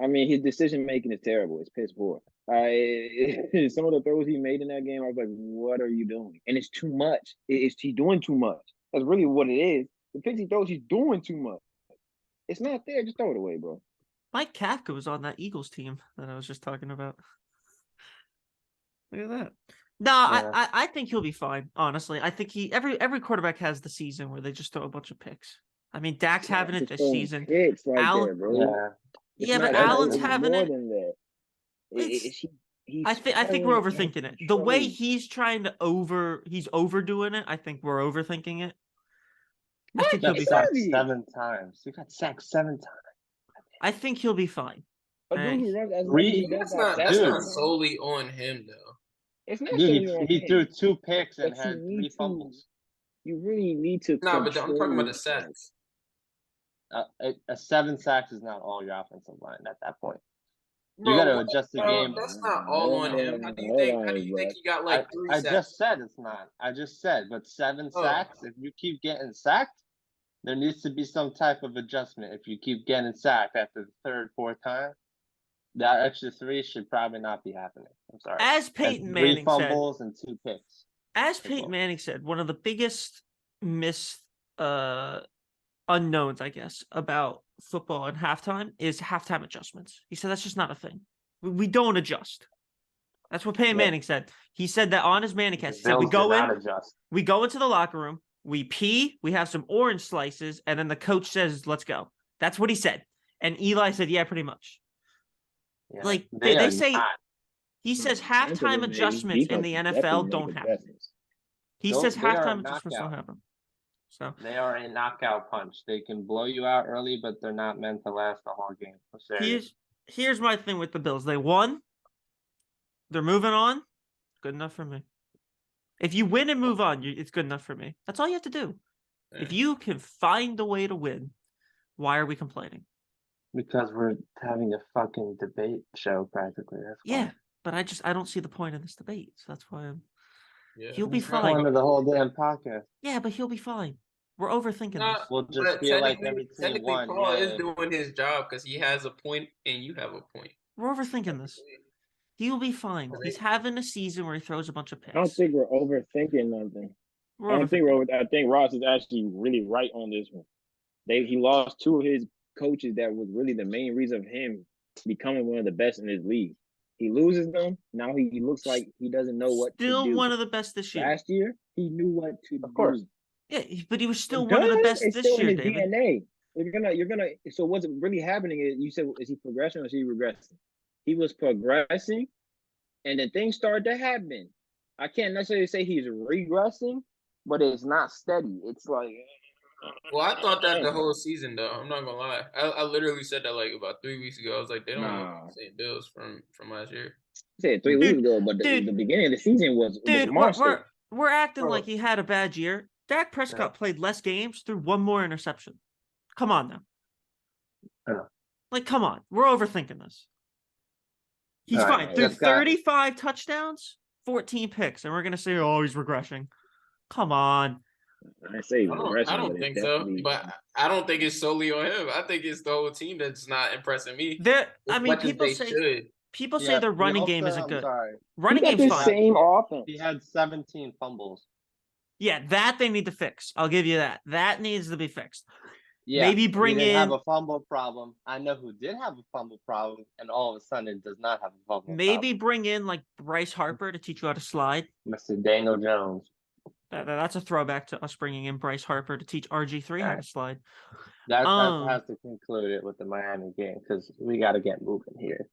I mean, his decision making is terrible. It's piss poor. Some of the throws he made in that game, I was like, "What are you doing?" And it's too much. He's doing too much. That's really what it is. The picks he throws, he's doing too much. It's not there. Just throw it away, bro. Mike Kafka was on that Eagles team that I was just talking about. Look at that. No, yeah. I think he'll be fine. Honestly, I think every quarterback has the season where they just throw a bunch of picks. I mean, Dak's having it this season. Allen, but Allen's having it. Than that. I think we're overthinking it. The way he's trying to he's overdoing it. I think we're overthinking it. I think he'll be fine. 7 times. You got sacked 7 times. I think he'll be fine. That's not solely on him, though. It's not he threw 2 picks and had 3 fumbles. You really need to. No, but I'm talking about the sacks. 7 sacks is not all your offensive line at that point. You got to adjust the game. That's not all on him. How do you think he got like 3 sacks? I just said it's not. I just said, but 7 sacks. If you keep getting sacked, there needs to be some type of adjustment. If you keep getting sacked after the 3rd, 4th time, that extra 3 should probably not be happening. I'm sorry. As Peyton Manning said, 3 fumbles and 2 picks. As Peyton Manning said, one of the biggest unknowns, I guess, about football and halftime is halftime adjustments. He said that's just not a thing. We don't adjust. That's what Peyton Manning said. He said that on his Manningcast. He said we go into the locker room, we pee, we have some orange slices, and then the coach says, "Let's go." That's what he said. And Eli said, "Yeah, pretty much." Yeah, like they say, he says halftime adjustments in the NFL don't happen. He says halftime adjustments don't happen. So they are a knockout punch. They can blow you out early, but they're not meant to last the whole game. Here's my thing with the Bills. They won. They're moving on. Good enough for me. If you win and move on, it's good enough for me. That's all you have to do. Yeah. If you can find a way to win, why are we complaining? Because we're having a fucking debate show practically. That's why. Yeah, but I don't see the point of this debate. So that's why he'll be fine. fine. Point of the whole damn podcast. Yeah, but he'll be fine. We're overthinking this. We'll just feel like every team won. Paul is doing his job because he has a point and you have a point. We're overthinking this. He'll be fine. He's having a season where he throws a bunch of picks. I don't think we're overthinking nothing. I think Ross is actually really right on this one. He lost 2 of his coaches that was really the main reason of him becoming one of the best in his league. He loses them. Now he looks like he doesn't know what to Still do. one of the best this year. Last year, he knew what to do. Of course. Yeah, but he was still one of the best it's this still year, in his David. DNA. You're gonna. So what's really happening is you said, is he progressing or is he regressing? He was progressing, and then things started to happen. I can't necessarily say he's regressing, but it's not steady. It's like. Well, I thought that the whole season, though. I'm not gonna lie. I literally said that like about 3 weeks ago. I was like, they don't look the same Bills from last year. I said 3 weeks ago, but the beginning of the season was monster. We're acting like he had a bad year. Dak Prescott played less games, threw one more interception. Come on now. Like, come on. We're overthinking this. He's fine. Threw 35 touchdowns, 14 picks, and we're gonna say, oh, he's regressing. Come on. I say I don't think so, but I don't think it's solely on him. I think it's the whole team that's not impressing me. People say their running game isn't good. Running game's fine. Same offense. He had 17 fumbles. Yeah, that they need to fix. I'll give you that. That needs to be fixed. Yeah, maybe bring he didn't in have a fumble problem. I know who did have a fumble problem, and all of a sudden does not have a fumble. Maybe bring in like Bryce Harper to teach you how to slide. Mr. Daniel Jones. That's a throwback to us bringing in Bryce Harper to teach RG3 how to slide. That has to conclude it with the Miami game because we got to get moving here.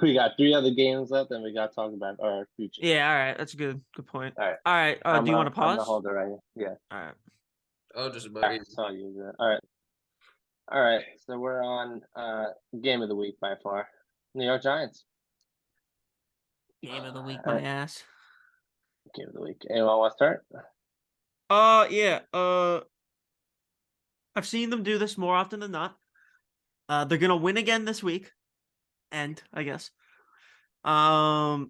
We got 3 other games left, and we got to talk about our future. Yeah, all right, that's a good point. All right. Do you want to pause? I'm hold it right here. Yeah. All right. Oh, just about. I saw you. All right. So we're on game of the week by far. New York Giants. Game of the week, my ass. Game of the week. Anyone want to start? Yeah. I've seen them do this more often than not. They're gonna win again this week. I guess. For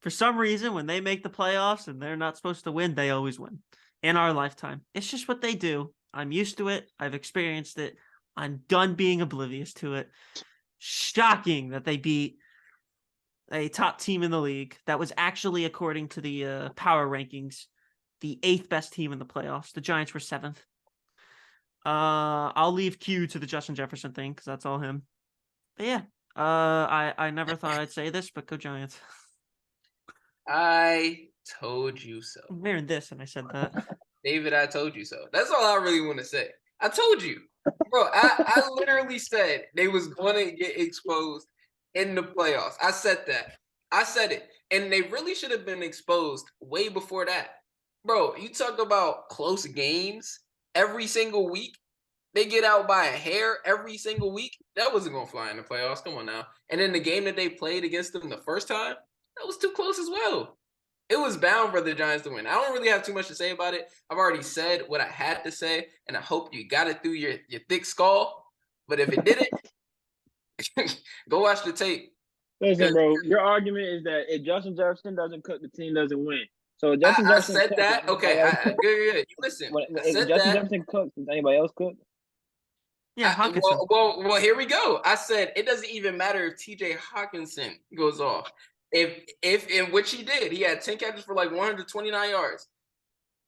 some reason, when they make the playoffs and they're not supposed to win, they always win. In our lifetime, it's just what they do. I'm used to it. I've experienced it. I'm done being oblivious to it. Shocking that they beat a top team in the league that was actually, according to the power rankings, the 8th best team in the playoffs. The Giants were 7th. I'll leave Q to the Justin Jefferson thing because that's all him. But yeah, I never thought I'd say this, but go Giants. I told you so. I'm wearing this, and I said that. David, I told you so. That's all I really want to say. I told you. Bro, I literally said they was going to get exposed in the playoffs. I said that. I said it. And they really should have been exposed way before that. Bro, you talk about close games every single week. They get out by a hair every single week. That wasn't going to fly in the playoffs. Come on now. And then the game that they played against them the first time, that was too close as well. It was bound for the Giants to win. I don't really have too much to say about it. I've already said what I had to say, and I hope you got it through your thick skull. But if it didn't, go watch the tape. Listen, bro, your argument is that if Justin Jefferson doesn't cook, the team doesn't win. So if Justin Jefferson said that. Okay, good. You listen. If Justin Jefferson cooks, does anybody else cook? Yeah, Hawkinson. Well, here we go. I said it doesn't even matter if TJ Hawkinson goes off. If in which he did, he had 10 catches for like 129 yards.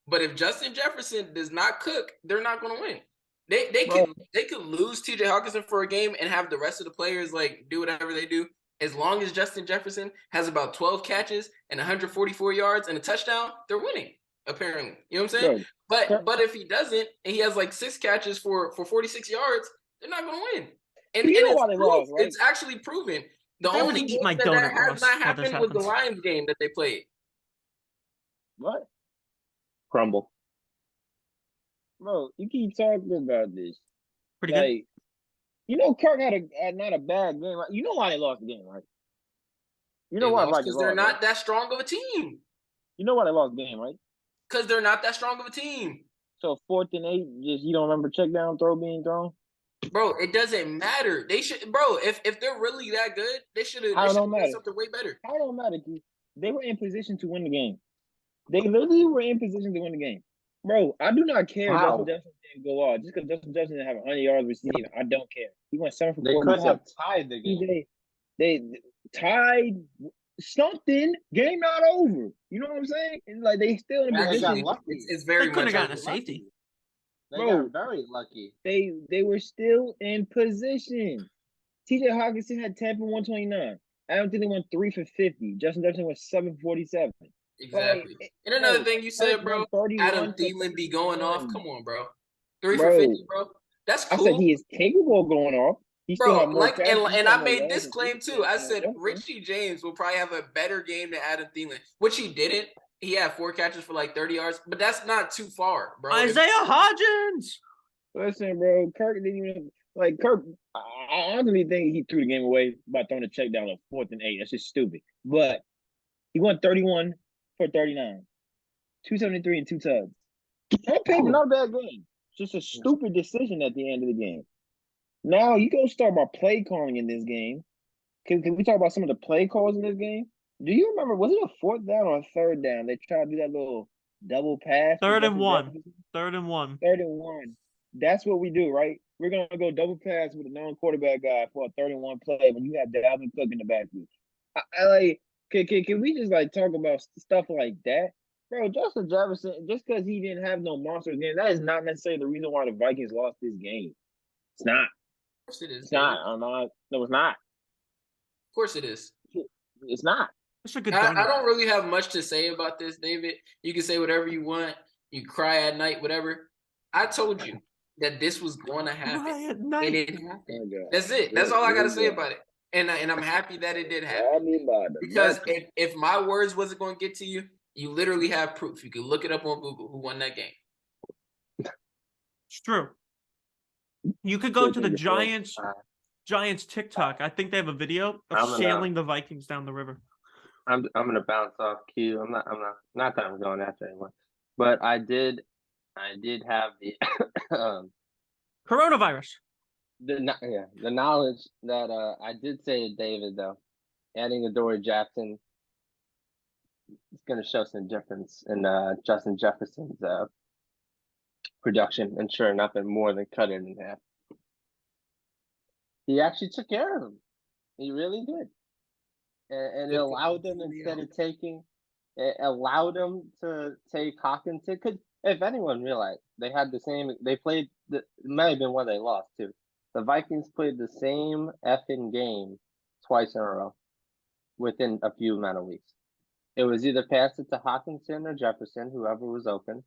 But if Justin Jefferson does not cook, they're not going to win. They could lose TJ Hawkinson for a game and have the rest of the players like do whatever they do. As long as Justin Jefferson has about 12 catches and 144 yards and a touchdown, they're winning. Apparently, you know what I'm saying? But if he doesn't and he has like 6 catches for 46 yards, they're not going to win. And it's actually proven. The only game that has not happened was the Lions game that they played. What? Crumble. Bro, you keep talking about this. Pretty good. You know, Kirk had not a bad game. You know why they lost the game, right? You know why? Because they're not that strong of a team. You know why they lost the game, right? Because they're not that strong of a team. So 4th and 8, just you don't remember check down throw being thrown? Bro, it doesn't matter. They should, bro. If they're really that good, they should have done something way better. How don't matter? They were in position to win the game. They literally were in position to win the game. Bro, I do not care if Justin Jefferson didn't go off. Just because Justin Jefferson didn't have 100 yards receiving, I don't care. He went 7 for 4. They could have tied the game. They tied something. Game not over. You know what I'm saying? And like they still in position. It's very they could have much gotten a safety. They got very lucky. They were still in position. TJ Hawkinson had 10 for 129. Adam Thielen went 3 for 50. Justin Jefferson went 7 for 47. Exactly. And another thing you said, bro, Adam Thielen be going off. Come on, bro. 3 for 50, bro. That's cool. I said he is capable of going off. He still bro, have more and I made this claim too. I said Richie James will probably have a better game than Adam Thielen, which he didn't. He had 4 catches for like 30 yards, but that's not too far, bro. Isaiah Hodgins. Listen, bro, Kirk didn't even Kirk. I honestly think he threw the game away by throwing a check down on 4th and 8. That's just stupid. But he went 31 for 39, 273 and 2 tugs. On paper, not a bad game. Just a stupid decision at the end of the game. Now you go start about play calling in this game. Can we talk about some of the play calls in this game? Do you remember? Was it a 4th down or a 3rd down? They tried to do that little double pass. 3rd and 1. 3rd and 1. 3rd and 1. That's what we do, right? We're gonna go double pass with a non-quarterback guy for a 3rd and 1 play when you have Dalvin Cook in the backfield. Can we just talk about stuff like that? Bro, Justin Jefferson, just because he didn't have no monster game, that is not necessarily the reason why the Vikings lost this game. It's not. Of course it is. It's not. No, it's not. Of course it is. It's not. That's a good I don't really have much to say about this, David. You can say whatever you want. You cry at night, whatever. I told you that this was going to happen. Cry at night. And it happened. That's it. That's all I got to say about it. And I'm happy that it did happen. Because if my words wasn't going to get to you, you literally have proof. You can look it up on Google who won that game. It's true. You could go to the Giants TikTok. I think they have a video of sailing the Vikings down the river. I'm gonna bounce off Q. I'm not that I'm going after anyone, but I did have the coronavirus. The knowledge that I did say to David though, adding Adoree Jackson is gonna show some difference in Justin Jefferson's production, and sure enough, it more than cut it in half. He actually took care of him. He really did. And it allowed them it allowed them to take Hawkinson. Because if anyone realized, they played, it might have been one they lost too. The Vikings played the same effing game twice in a row within a few amount of weeks. It was either pass it to Hawkinson or Jefferson, whoever was open.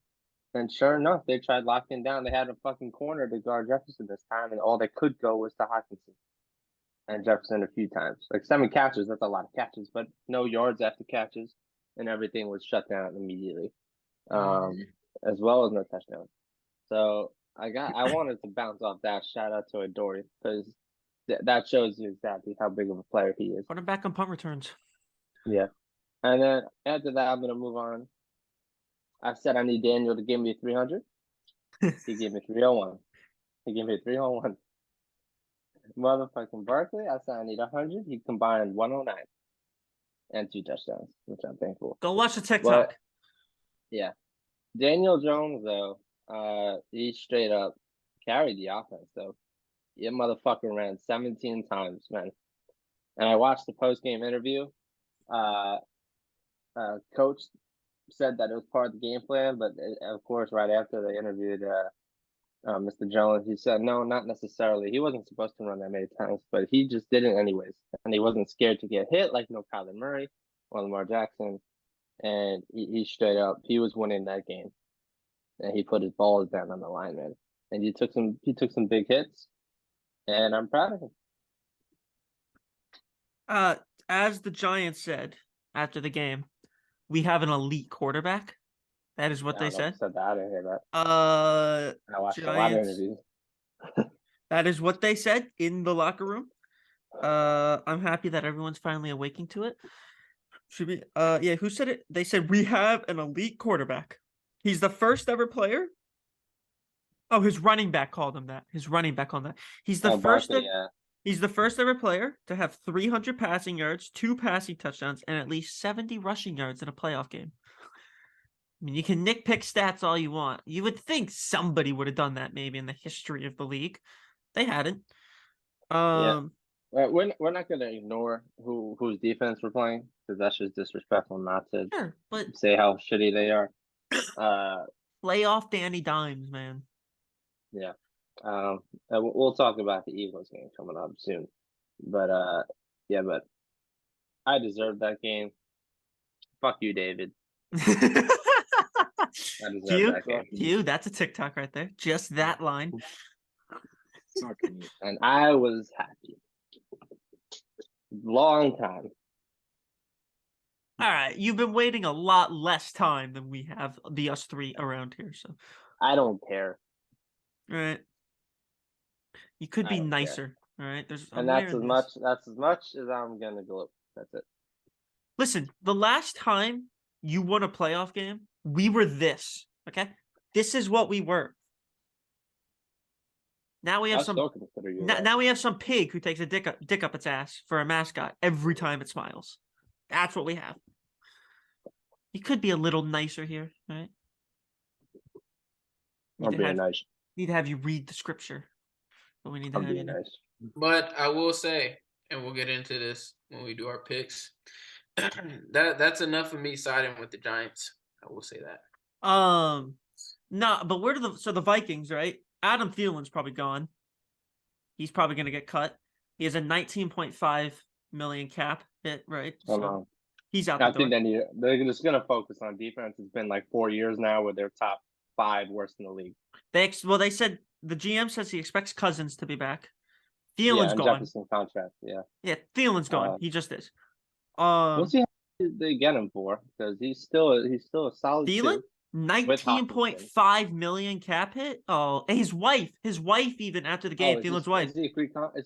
And sure enough, they tried locking down. They had a fucking corner to guard Jefferson this time, and all they could go was to Hawkinson and Jefferson a few times. 7 catches, that's a lot of catches, but no yards after catches, and everything was shut down immediately, as well as no touchdowns. So I wanted to bounce off that. Shout out to Adoree, because that shows you exactly how big of a player he is. Put him back on punt returns. Yeah. And then after that, I'm going to move on. I said I need Daniel to give me 300. He gave me 301. He gave me 301. Motherfucking Barkley, I said I need 100. He combined 109 and 2 touchdowns, which I'm thankful. Go watch the TikTok. But, yeah. Daniel Jones, though, he straight up carried the offense, though. Your motherfucker ran 17 times, man. And I watched the post-game interview. Coach said that it was part of the game plan, but of course, right after they interviewed Mr. Jones, he said, no, not necessarily. He wasn't supposed to run that many times, but he just did it anyways. And he wasn't scared to get hit like no Kyler Murray or Lamar Jackson. And he straight up, he was winning that game. And he put his balls down on the line, man. And he took some big hits. And I'm proud of him. As the Giants said after the game, we have an elite quarterback. That is what they said. Said that. I didn't hear that. I watched a lot of interviews. That is what they said in the locker room. I'm happy that everyone's finally awaking to it. Should be who said it? They said we have an elite quarterback. He's the first ever player. Oh, his running back called him that. He's the first He's the first ever player to have 300 passing yards, 2 passing touchdowns, and at least 70 rushing yards in a playoff game. I mean, you can nitpick stats all you want. You would think somebody would have done that maybe in the history of the league. They hadn't. We're not going to ignore whose defense we're playing, because that's just disrespectful not to say how shitty they are. Playoff Danny Dimes, man. Yeah. We'll talk about the Eagles game coming up soon. But I deserved that game. Fuck you, David. Hugh, that's a TikTok right there. Just that line. And I was happy. Long time. All right, you've been waiting a lot less time than we have, us three around here. So I don't care. All right, you could be nicer. Care. All right, that's as much. That's as much as I'm gonna go. That's it. Listen, the last time you won a playoff game, we were this. Okay, this is what we were. Now we have now we have some pig who takes a dick up its ass for a mascot every time it smiles. That's what we have. You could be a little nicer here, right? I'm being nice. Need to have you read the scripture, but we need to have you nice. But I will say, and we'll get into this when we do our picks. That's enough of me siding with the Giants. I will say that. No, but where do the Vikings, right? Adam Thielen's probably gone. He's probably going to get cut. He has a 19.5 million cap hit, right? So he's out. I think they're just going to focus on defense. It's been like 4 years now where they're top 5 worst in the league. They said the GM says he expects Cousins to be back. Thielen's gone. Jefferson contract, yeah. Thielen's gone. He just is. We'll see how they get him for, because he's still a solid. Thielen, 19.5 million cap hit. Oh, his wife even after the game. Thielen's wife. Is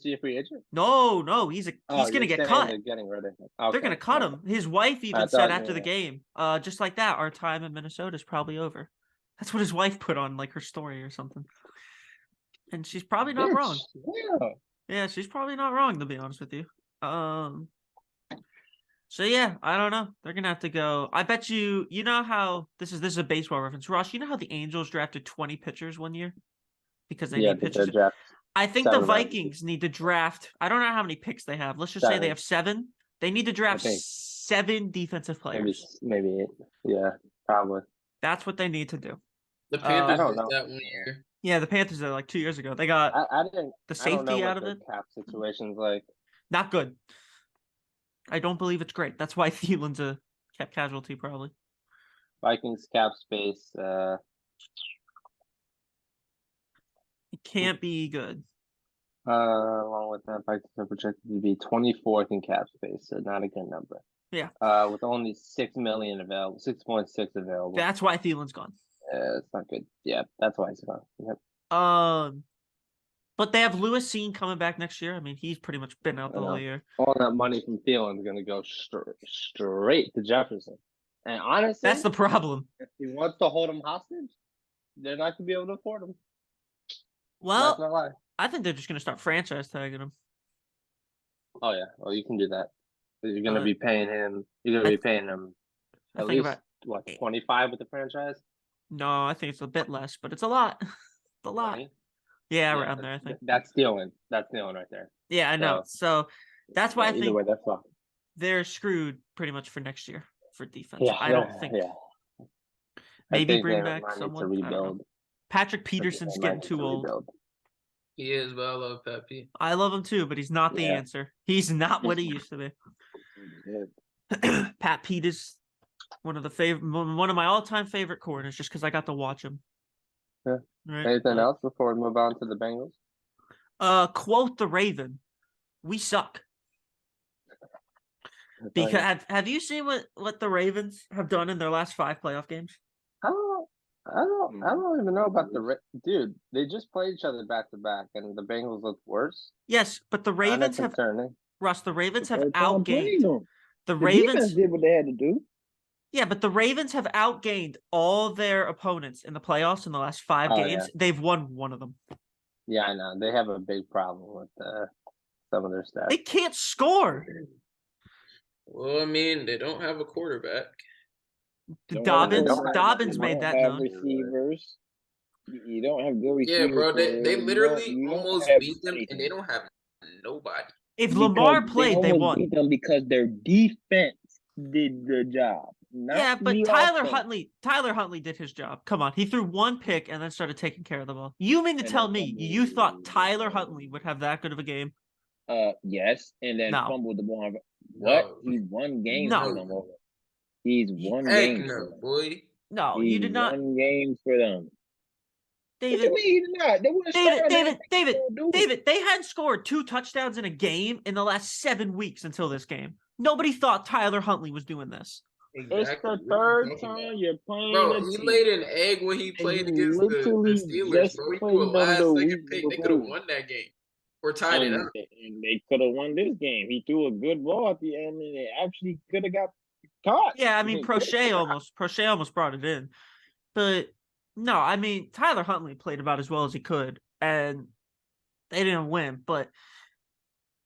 he a free agent? No, he's gonna get cut. They're getting rid of him. Okay. They're gonna cut him. His wife even said after the game, just like that, our time in Minnesota is probably over. That's what his wife put on like her story or something. And she's probably not wrong. Yeah, she's probably not wrong, to be honest with you. So yeah, I don't know. They're gonna have to go. I bet you know how this is a baseball reference. Ross, you know how the Angels drafted 20 pitchers one year? Because they need pitchers. I think the Vikings need to draft. I don't know how many picks they have. Let's just say they have 7. They need to draft 7 defensive players. Maybe 8. Yeah, probably. That's what they need to do. The Panthers did that 1 year. Yeah, the Panthers did like 2 years ago. They got the safety out of it. Cap situation's like not good. I don't believe it's great. That's why Thielen's a cap casualty, probably. Vikings cap space. It can't be good. Along with that, Vikings are projected to be 24th in cap space, so not a good number. Yeah. With only 6 million available, 6.6 available. That's why Thielen's gone. It's not good. Yeah, that's why he's gone. Yep. But they have Lewis Seen coming back next year. I mean, he's pretty much been out the whole year. All that money from Thielen is going to go straight to Jefferson. And honestly, that's the problem. If he wants to hold him hostage, they're not going to be able to afford him. Well, I think they're just going to start franchise tagging him. Oh yeah, well you can do that. You're going to be paying him. You're going to be paying him at least 25 with the franchise. No, I think it's a bit less, but it's a lot. It's a lot. 20? Yeah, around there, I think. That's Thielen. That's Thielen right there. Yeah, I know. So that's why I think way, that's fine. They're screwed pretty much for next year for defense. Yeah, I don't think. Yeah. Maybe bring back someone. Patrick Peterson's getting too old. He is, but I love Pat Pete. I love him too, but he's not the answer. He's not what he used to be. Pat Pete is one of my all-time favorite corners, just because I got to watch him. Yeah. Right. Anything else before we move on to the Bengals? Quote the Raven, "We suck." Because have you seen what the Ravens have done in their last 5 playoff games? I don't even know about dude. They just played each other back to back, and the Bengals look worse. Yes, but the Ravens have Russ. The Ravens have outgained. The Ravens did what they had to do. Yeah, but the Ravens have outgained all their opponents in the playoffs in the last 5 games. Yeah. They've won one of them. Yeah, I know. They have a big problem with some of their stats. They can't score. Well, I mean, they don't have a quarterback. Dobbins made that known. Receivers. You don't have good receivers. Yeah, bro. They literally almost beat them, and they don't have nobody. If Lamar played, they won. Beat them because their defense did the job. But Tyler Huntley did his job. Come on, he threw 1 pick and then started taking care of the ball. You mean to tell me you thought Tyler Huntley would have that good of a game? Yes, and then fumbled the ball. What? No. He won games for them. He's won games for them. Boy. No, you did not. Won games for them. David, what do you mean he did not? They wouldn't David, they had scored 2 touchdowns in a game in the last 7 weeks until this game. Nobody thought Tyler Huntley was doing this. Exactly. It's the third time you're playing. Bro, he laid an egg when he played against the Steelers, bro. He threw a last-second pick. They could have won that game or tied it up. And they could have won this game. He threw a good ball at the end, and it actually could have got caught. Yeah, I mean, Prochet almost brought it in. But, no, I mean, Tyler Huntley played about as well as he could, and they didn't win. But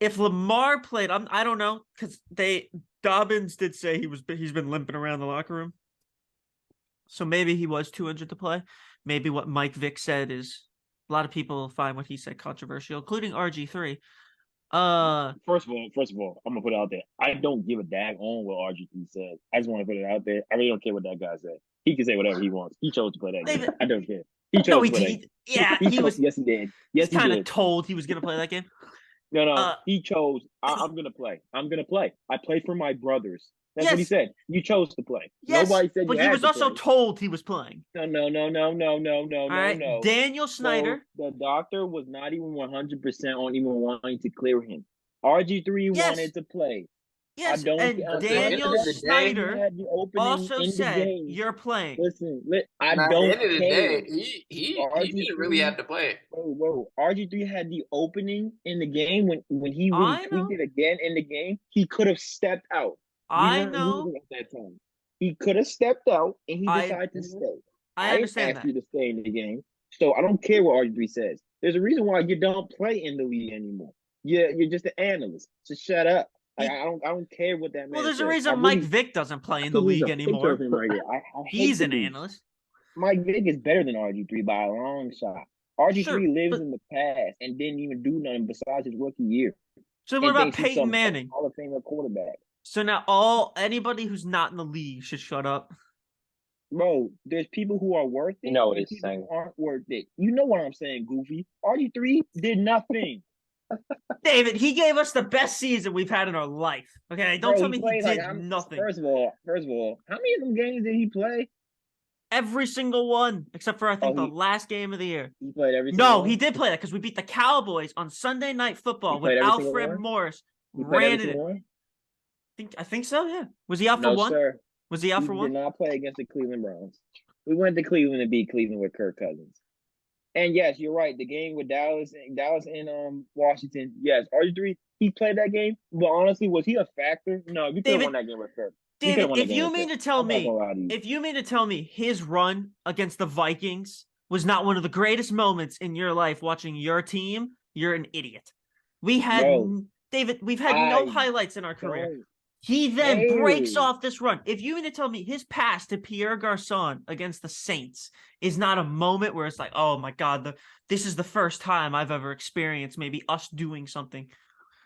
if Lamar played, I don't know, because Dobbins did say he's been limping around the locker room. So maybe he was too injured to play. Maybe what Mike Vick said is a lot of people find what he said controversial, including RG3. First of all, I'm gonna put it out there. I don't give a dag on what RG3 said. I just want to put it out there. I really don't care what that guy said. He can say whatever he wants. He chose to play that game. I don't care. He chose to play. He was. Yes, he did. Yes, he kind of told he was gonna play that game. No. He chose. I'm gonna play. I'm gonna play. I play for my brothers. That's what he said. You chose to play. Yes, nobody said. But he was also told he was playing. No. All right. No. Daniel Snyder. So the doctor was not even 100% on even wanting to clear him. RG3 wanted to play. Yes, and Daniel Snyder also said you're playing. Listen, I don't care. Day, he didn't really have to play. Whoa. RG3 had the opening in the game when he really tweaked it again in the game. He could have stepped out. I know. At that time. He could have stepped out and he decided to stay. I understand asked you to stay in the game. So I don't care what RG3 says. There's a reason why you don't play in the league anymore. You're just an analyst. So shut up. I don't care what that man. Well, there's a reason Mike Vick doesn't play in the league anymore. Right He's an analyst. Mike Vick is better than RG3 by a long shot. RG3 lives in the past and didn't even do nothing besides his rookie year. So what about Peyton Manning? Hall of Famer quarterback. So now anybody who's not in the league should shut up. Bro, there's people who are worth it. You know what he's saying. Who aren't worth it. You know what I'm saying, Goofy. RG3 did nothing. David, he gave us the best season we've had in our life. Okay, don't tell me he did nothing. First of all, how many of them games did he play? Every single one, except for I think the last game of the year. He played every single one? He did play that because we beat the Cowboys on Sunday Night Football with Alfred Morris. Ran it. I think so. Yeah. Was he out for one? Sir. Was he out for one? He did not play against the Cleveland Browns. We went to Cleveland to beat Cleveland with Kirk Cousins. And yes, you're right. The game with Dallas and Washington. Yes, RG3, he played that game. But honestly, was he a factor? No, we could have won that game with Kirk. David, if you mean to tell me his run against the Vikings was not one of the greatest moments in your life watching your team, you're an idiot. We've had no highlights in our career. He then breaks off this run. If you mean to tell me his pass to Pierre Garçon against the Saints is not a moment where it's like, oh my God, this is the first time I've ever experienced maybe us doing something.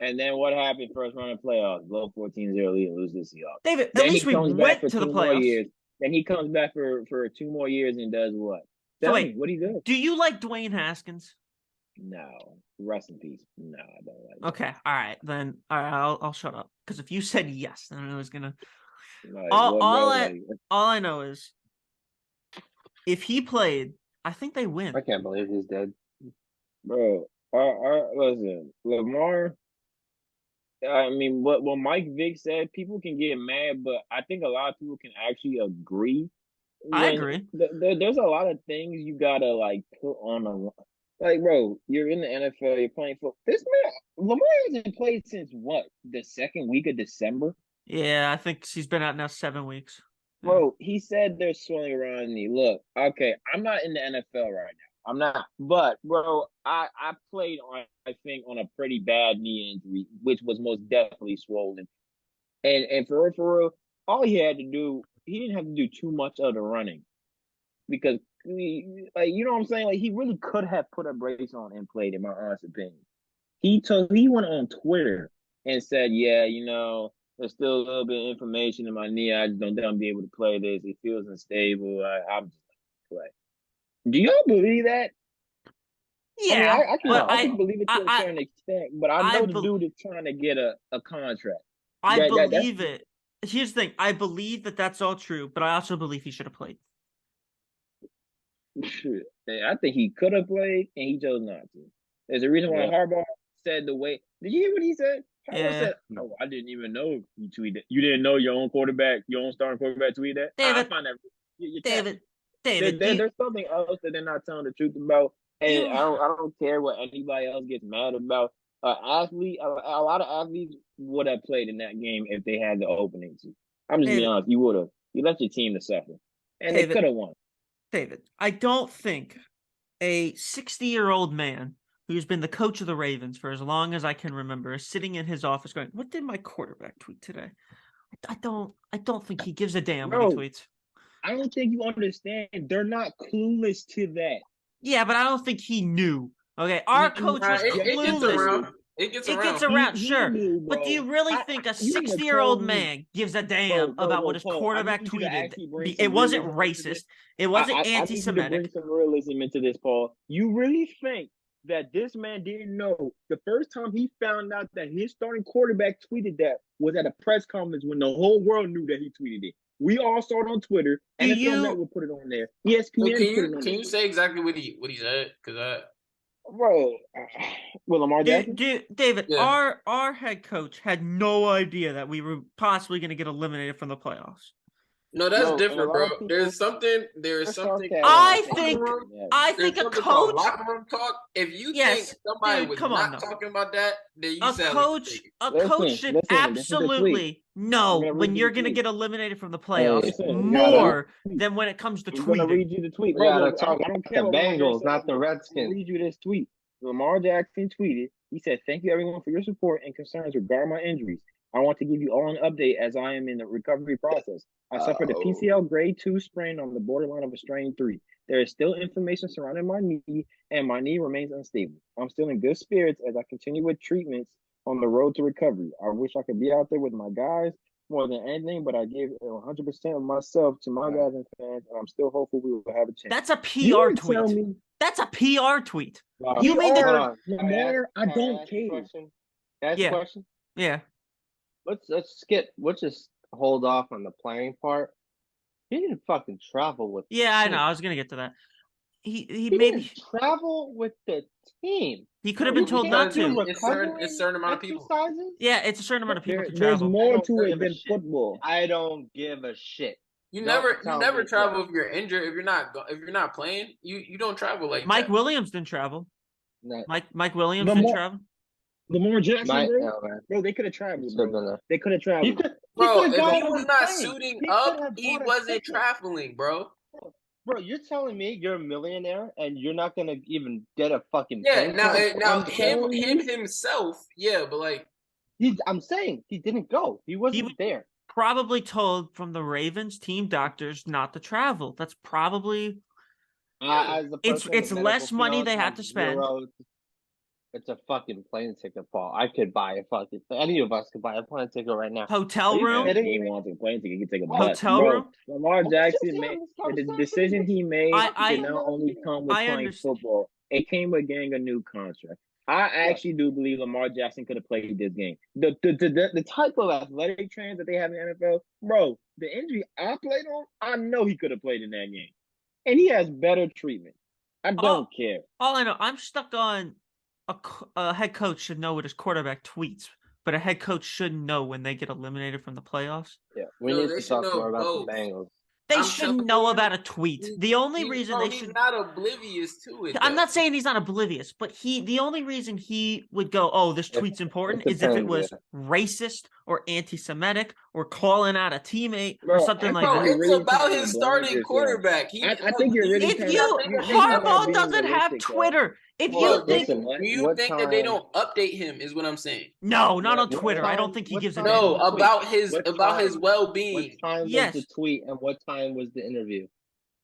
And then what happened first round of playoffs? Blow 14-0 lead and lose to the Seahawks. David, at least we went to the playoffs. Then he comes back for 2 more years and does what? Tell me, what do you do? Do you like Dwayne Haskins? No. Rest in peace. No, I don't like that. Okay. All right. Then I'll shut up. Because if you said yes, then I was gonna all I know is if he played, I think they win. I can't believe he's dead. Bro, listen, Lamar. I mean, what Mike Vick said, people can get mad, but I think a lot of people can actually agree. I agree. There's a lot of things you gotta put on a. Bro, you're in the NFL, you're playing football. This man, Lamar hasn't played since what? The second week of December? Yeah, I think he's been out now 7 weeks. Bro, he said they're swirling around me. Look, okay, I'm not in the NFL right now. I'm not. But, bro, I played on a pretty bad knee injury, which was most definitely swollen. And for real, all he had to do, he didn't have to do too much of the running. Because you know what I'm saying? He really could have put a brace on and played, in my honest opinion. He went on Twitter and said, yeah, there's still a little bit of inflammation in my knee. I just don't think I'll be able to play this. It feels unstable. I'm just going to play. Do y'all believe that? Yeah, I can believe it to a certain extent, but I know the dude is trying to get a contract. I believe it. Here's the thing. I believe that that's all true, but I also believe he should have played. I think he could have played, and he chose not to. There's a reason why Harbaugh said the way. Did you hear what he said? Harbaugh said, "Oh, I didn't even know you tweeted. You didn't know your own starting quarterback tweeted that." David, I find that David, there's something else that they're not telling the truth about, and I don't care what anybody else gets mad about. Athlete, a lot of athletes would have played in that game if they had the opening to. I'm just being honest. You would have. You left your team to suffer, and they could have won. David, I don't think a 60-year-old man who's been the coach of the Ravens for as long as I can remember is sitting in his office going, "What did my quarterback tweet today?" I don't think he gives a damn when he tweets. I don't think you understand. They're not clueless to that. Yeah, but I don't think he knew. Okay, our coach was clueless. It gets around, sure. Knew, but do you really think a 60-year-old man gives a damn about what his quarterback tweeted? It wasn't racist. It wasn't anti-Semitic. I need you to bring some realism into this, Paul. You really think that this man didn't know the first time he found out that his starting quarterback tweeted that was at a press conference when the whole world knew that he tweeted it? We all saw it on Twitter, and NFL Network put it on there. ESPN Can you say exactly what he said? Because Bro, with Lamar Jackson? David, our head coach had no idea that we were possibly going to get eliminated from the playoffs. No, that's different, bro. There's something. I think a coach. Locker room talk. If you think somebody was not talking about that, then you said a coach should absolutely know when you're going to get eliminated from the playoffs more than when it comes to tweeting. I'm going to read you the tweet. I don't care. The Bengals, not the Redskins. I'll read you this tweet. Lamar Jackson tweeted. He said, "Thank you everyone for your support and concerns regarding my injuries. I want to give you all an update as I am in the recovery process. I suffered a PCL grade 2 sprain on the borderline of a strain 3. There is still inflammation surrounding my knee, and my knee remains unstable. I'm still in good spirits as I continue with treatments on the road to recovery. I wish I could be out there with my guys more than anything, but I gave 100% of myself to my guys and fans, and I'm still hopeful we will have a chance." That's a PR tweet. That's a PR tweet. You mean that? Lamar, I don't care. Can I ask a question? Yeah. Let's just hold off on the playing part. He didn't fucking travel with the team. I know. I was gonna get to that. He didn't travel with the team. He could have been told not to. It's a certain amount of people. Yeah, it's a certain amount of people. There's more to it than football. I don't give a shit. You never travel if you're injured. If you're not playing, you don't travel like Mike that. Williams didn't travel. No. Mike Williams didn't travel. Lamar Jackson, bro, they could have traveled. Bro. They could have traveled. Bro, if he was not suiting up, he wasn't traveling, bro. Bro, you're telling me you're a millionaire and you're not gonna even get a fucking now him himself, but like I'm saying he didn't go. He wasn't there. Probably told from the Ravens team doctors not to travel. That's probably it's less money they have to spend. It's a fucking plane ticket, Paul. I could buy any of us could buy a plane ticket right now. Hotel room? He wants a plane ticket. He can take a bus. Hotel room? Lamar Jackson made the decision he made did not only come with playing football. It came with getting a new contract. I actually do believe Lamar Jackson could have played this game. The type of athletic trains that they have in the NFL, bro, the injury I played on, I know he could have played in that game. And he has better treatment. I don't care. All I know, I'm stuck on a head coach should know what his quarterback tweets, but a head coach shouldn't know when they get eliminated from the playoffs. Yeah, we need to talk more about the Bengals. They shouldn't know about a tweet. The only reason they should... He's not oblivious to it. I'm not saying he's not oblivious, but the only reason he would go, "Oh, this tweet's important," is if it was racist or anti-Semitic or calling out a teammate or something like that. It's about his starting quarterback. I think you're really... Harbaugh doesn't have Twitter. If you think... Do you think that they don't update him is what I'm saying? No, not on Twitter. I don't think he gives a damn. No, about his well-being. What time was the tweet and what time was the interview?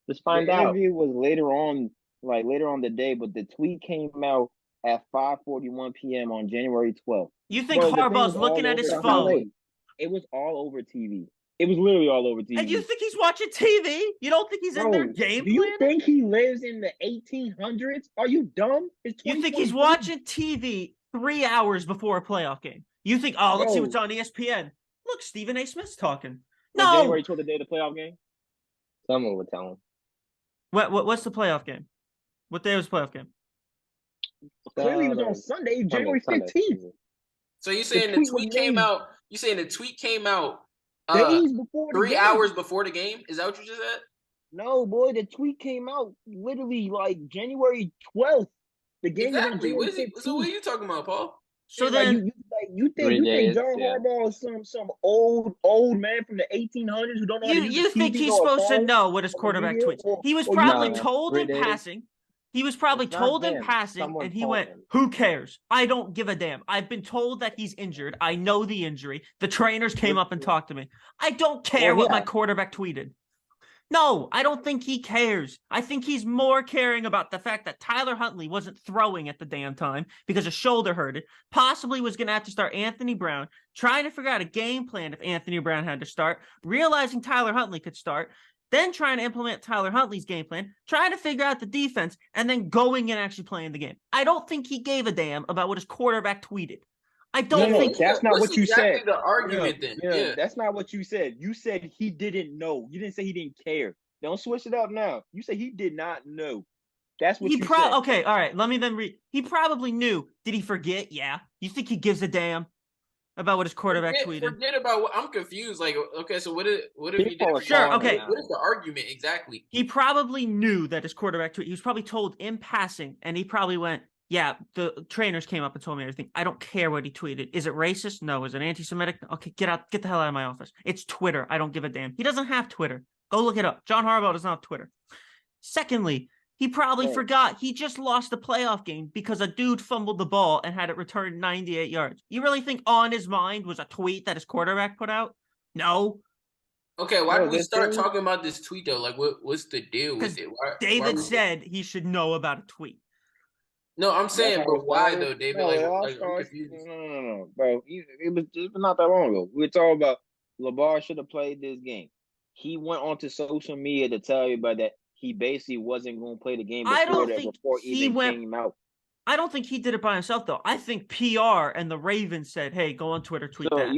Just find out. The interview was later on the day, but the tweet came out at 5:41 p.m. on January 12th. You think Harbaugh's looking at his phone? It was all over TV. It was literally all over TV. And you think he's watching TV? You don't think he's in their game Do you think he lives in the 1800s? Are you dumb? You think he's watching TV 3 hours before a playoff game? You think, let's see what's on ESPN. Look, Stephen A. Smith's talking. No. January 12th, the day of the playoff game? Someone would tell him. What's the playoff game? What day was the playoff game? Clearly, it was on Sunday, January 15th. So you're saying the tweet came out? You saying the tweet came out days before 3 hours before the game? Is that what you just said? No, boy, the tweet came out literally like January 12th. The game was on January 15th. So what are you talking about, Paul? So then, you think John Harbaugh is some old man from the 1800s who don't know? You think he's supposed to know what his quarterback tweets? He was probably told in passing. He was probably told in passing, and he went, "Who cares? I don't give a damn. I've been told that he's injured. I know the injury. The trainers came up and talked to me. I don't care what my quarterback tweeted." No, I don't think he cares. I think he's more caring about the fact that Tyler Huntley wasn't throwing at the damn time because his shoulder hurted, possibly was going to have to start Anthony Brown, trying to figure out a game plan if Anthony Brown had to start, realizing Tyler Huntley could start, then trying to implement Tyler Huntley's game plan, trying to figure out the defense, and then going and actually playing the game. I don't think he gave a damn about what his quarterback tweeted. I don't think that's not what you said. The argument then. That's not what you said. You said he didn't know. You didn't say he didn't care. Don't switch it up now. You said he did not know. That's what you said. Okay, all right. Let me then read. He probably knew. Did he forget? Yeah. You think he gives a damn about what his quarterback tweeted? Forget about what I'm confused. Like, okay, so what if he did? Sure, okay. What is the argument exactly? He probably knew that his quarterback tweeted. He was probably told in passing, and he probably went, "Yeah, the trainers came up and told me everything. I don't care what he tweeted. Is it racist? No. Is it anti-Semitic? Okay, get the hell out of my office. It's Twitter. I don't give a damn." He doesn't have Twitter. Go look it up. John Harbaugh does not have Twitter. Secondly, he probably forgot he just lost the playoff game because a dude fumbled the ball and had it returned 98 yards. You really think on his mind was a tweet that his quarterback put out? No. Okay, why did we start talking about this tweet though? Like, what's the deal with it? David said he should know about a tweet. No, I'm saying, but why though, David? No, bro. It was not that long ago. We were talking about LeVar should have played this game. He went onto social media to tell everybody that he basically wasn't going to play the game before the report even came out. I don't think he did it by himself, though. I think PR and the Ravens said, "Hey, go on Twitter, tweet that."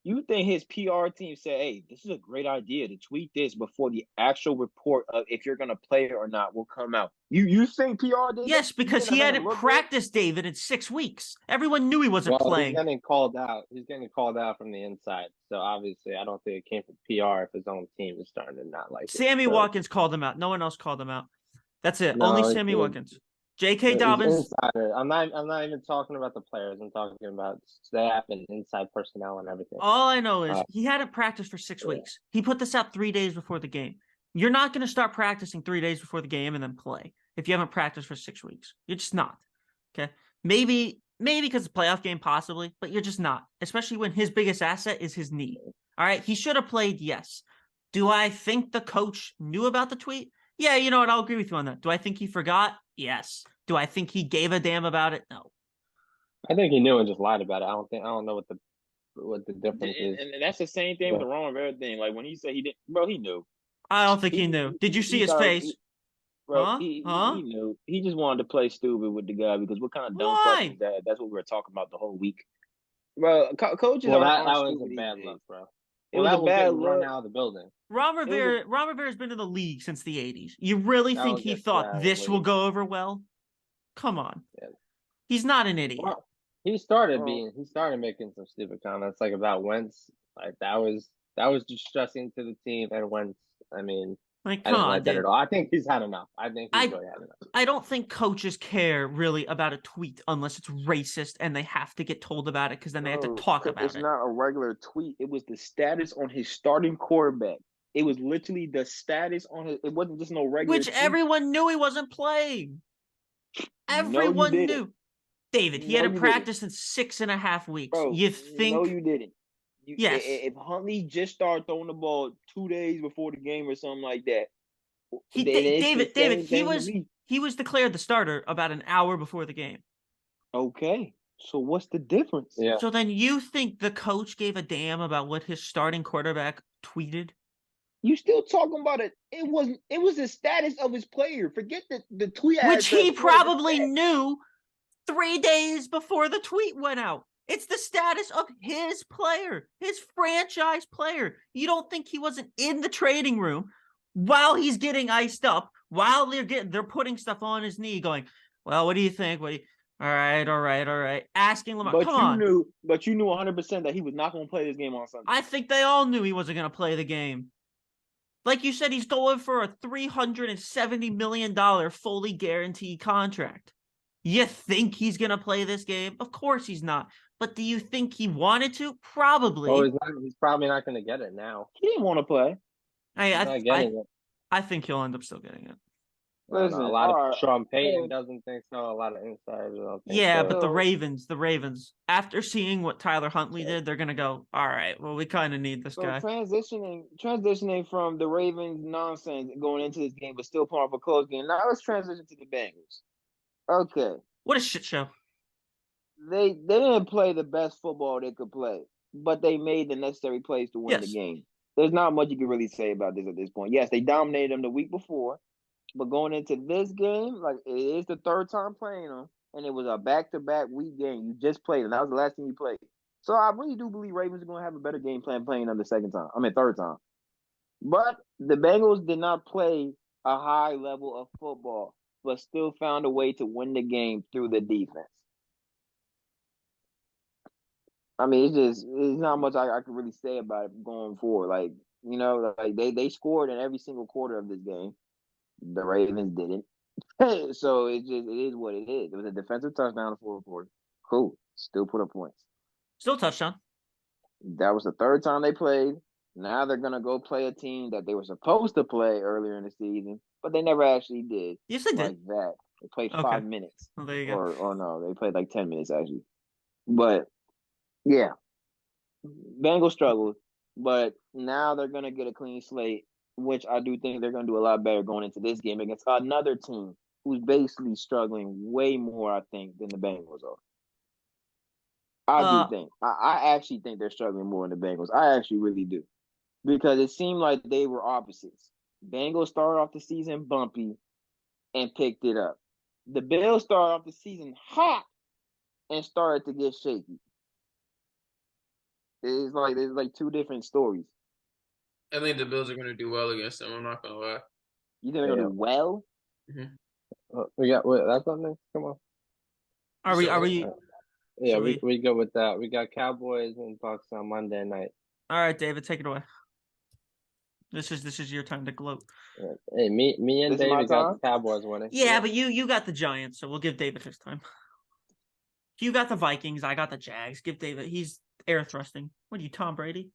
You think his PR team said, "Hey, this is a great idea to tweet this before the actual report of if you're going to play it or not will come out." You think PR did? Yes, because he hadn't practiced, David, in 6 weeks. Everyone knew he wasn't playing. He's getting called out. He's getting called out from the inside. So obviously, I don't think it came from PR if his own team is starting to not like it. Sammy Watkins called him out. No one else called him out. That's it. Only Sammy Watkins. J.K. Dobbins. I'm not even talking about the players. I'm talking about staff and inside personnel and everything. All I know is he hadn't practiced for 6 weeks. He put this out 3 days before the game. You're not going to start practicing 3 days before the game and then play if you haven't practiced for 6 weeks. You're just not. Okay. Maybe because it's a playoff game, possibly, but you're just not. Especially when his biggest asset is his knee. All right. He should have played. Yes. Do I think the coach knew about the tweet? Yeah, you know what? I'll agree with you on that. Do I think he forgot? Yes. Do I think he gave a damn about it? No. I think he knew and just lied about it. I don't know what the difference is. And that's the same thing with the Ron Rivera thing. Like when he said he didn't, bro, he knew. I don't think he knew. Did you see his face? He knew. He just wanted to play stupid with the guy because what kind of dumb fuck is that? That's what we were talking about the whole week. Bro, coaches that was a bad look, bro. It was a bad look. Out of the building. Ron Rivera's been in the league since the 80s. You really think he thought this will go over well? Come on. Yeah. He's not an idiot. Well, he started making some stupid comments like about Wentz. Like that was distressing to the team and Wentz. I mean, like, I don't like that at all. I think he's had enough. I think he's really had enough. I don't think coaches care really about a tweet unless it's racist and they have to get told about it because then they have to talk about it. It's not a regular tweet. It was the status on his starting quarterback. It was literally the status on his. It wasn't just no regular. Which tweet. Everyone knew he wasn't playing. Everyone knew. David, he hadn't practiced in 6.5 weeks. Bro, you think? No, you didn't. Yes. If Huntley just started throwing the ball 2 days before the game or something like that, David, he was declared the starter about an hour before the game. Okay, So what's the difference? Yeah. So then you think the coach gave a damn about what his starting quarterback tweeted? You still talking about it? It was the status of his player. Forget the tweet, which he probably knew 3 days before the tweet went out. It's the status of his player, his franchise player. You don't think he wasn't in the trading room while he's getting iced up, while they're putting stuff on his knee, going, "Well, what do you think? All right." Asking Lamar, but come on. But you knew 100% that he was not going to play this game on Sunday. I think they all knew he wasn't going to play the game. Like you said, he's going for a $370 million fully guaranteed contract. You think he's going to play this game? Of course he's not. But do you think he wanted to? Probably. Oh, he's probably not going to get it now. He didn't want to play. I think he'll end up still getting it. Listen, a lot of Sean Payton doesn't think so. A lot of insiders don't think so. But the Ravens, after seeing what Tyler Huntley did, they're gonna go, all right, well, we kind of need this guy. Transitioning from the Ravens nonsense going into this game, but still pulling off a close game. Now let's transition to the Bengals. Okay. What a shit show. They didn't play the best football they could play, but they made the necessary plays to win the game. There's not much you can really say about this at this point. Yes, they dominated them the week before. But going into this game, like it is the third time playing them, and it was a back-to-back week game. You just played, and that was the last time you played. So I really do believe Ravens are going to have a better game plan playing them the third time. But the Bengals did not play a high level of football, but still found a way to win the game through the defense. I mean, it's not much I can really say about it going forward. Like, you know, like they scored in every single quarter of this game. The Ravens didn't. So it is what it is. It was a defensive touchdown in the fourth quarter. Cool. Still put up points. Still touchdown. That was the third time they played. Now they're going to go play a team that they were supposed to play earlier in the season, but they never actually did. Yes, they did. Like that. They played 5 minutes. Well, there you go. Or no, they played like 10 minutes actually. But, yeah. Bengals struggled, but now they're going to get a clean slate, which I do think they're going to do a lot better going into this game against another team who's basically struggling way more, I think, than the Bengals are. I do think. I actually think they're struggling more than the Bengals. I actually really do. Because it seemed like they were opposites. Bengals started off the season bumpy and picked it up. The Bills started off the season hot and started to get shaky. It's like two different stories. I think the Bills are going to do well against them. I'm not going to lie. You think they're going to do well? Mm-hmm. We got that's on there. Come on. Are we? Yeah, we go with that. We got Cowboys and Bucks on Monday night. All right, David, take it away. This is your time to gloat. Hey, me and David got the Cowboys winning. Yeah, but you got the Giants, so we'll give David his time. You got the Vikings. I got the Jags. Give David. He's air thrusting. What are you, Tom Brady?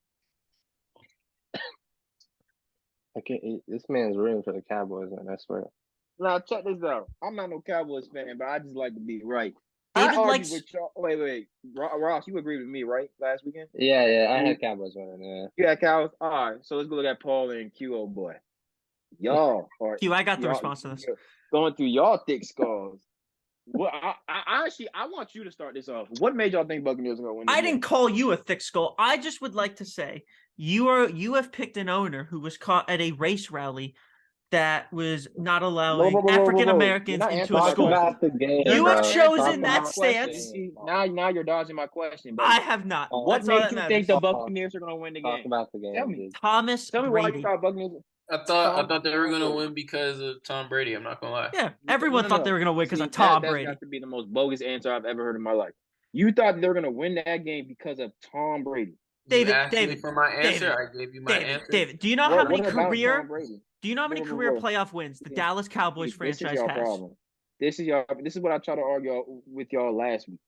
This man's rooting for the Cowboys, man. I swear. Now check this out. I'm not no Cowboys fan, but I just like to be right. David likes. With y'all. Wait, Ross, you agreed with me, right? Last weekend. Yeah. I had Cowboys winning. Yeah. You had Cowboys. All right, so let's go look at Paul and Q. Oh boy, y'all. Q, I got the response to this. Going through y'all thick skulls. Well, I want you to start this off. What made y'all think Buccaneers are going to win? I didn't call you a thick skull. I just would like to say you have picked an owner who was caught at a race rally that was not allowing African Americans into a school. You have chosen that stance. Now you're dodging my question. I have not. What makes you think the Buccaneers are going to win the game? Talk about the game. Tell me. Thomas Tell me Brady. why you thought Buccaneers. I thought they were gonna win because of Tom Brady. I'm not gonna lie. Yeah, everyone thought they were gonna win because of Tom Brady. That's got to be the most bogus answer I've ever heard in my life. You thought they were gonna win that game because of Tom Brady. David, for my answer, I gave you my answer. David, do you know how many career playoff wins the Dallas Cowboys franchise has? This is what I tried to argue with y'all last week.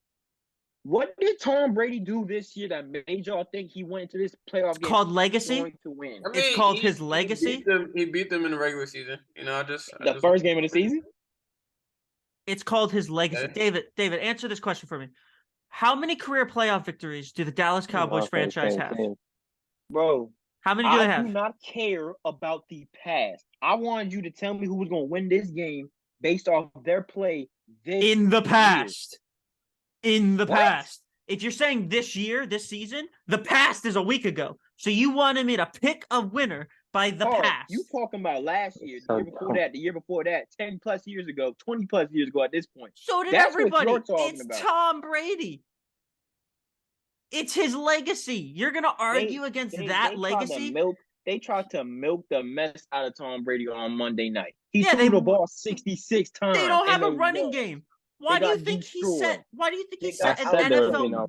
What did Tom Brady do this year that made y'all think he went into this playoff game? Called legacy. Going to win? I mean, it's called his legacy. He beat them in the regular season. You know, the first game of the season. It's called his legacy. Okay. David, answer this question for me. How many career playoff victories do the Dallas Cowboys franchise have? Bro, how many do they have? I do not care about the past. I wanted you to tell me who was going to win this game based off their play in the past. In the past. If you're saying this year, this season, the past is a week ago. So you wanted me to pick a winner by the past. You talking about last year, the year before that, the year before that, 10 plus years ago, 20 plus years ago at this point. So did everybody. It's Tom Brady. It's his legacy. You're going to argue against that legacy? They tried to milk the mess out of Tom Brady on Monday night. He threw the ball 66 times. They don't have a running game. Why do you think he set an NFL?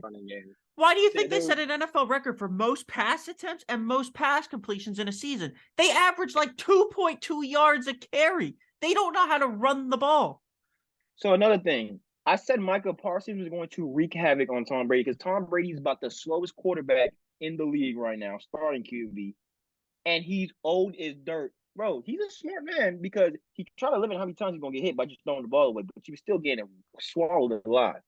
Why do you think they set an NFL record for most pass attempts and most pass completions in a season? They average like 2.2 yards a carry. They don't know how to run the ball. So another thing, I said Micah Parsons was going to wreak havoc on Tom Brady because Tom Brady is about the slowest quarterback in the league right now, starting QB, and he's old as dirt. Bro, he's a smart man because he tried to limit how many times he's going to get hit by just throwing the ball away, but he was still getting swallowed alive.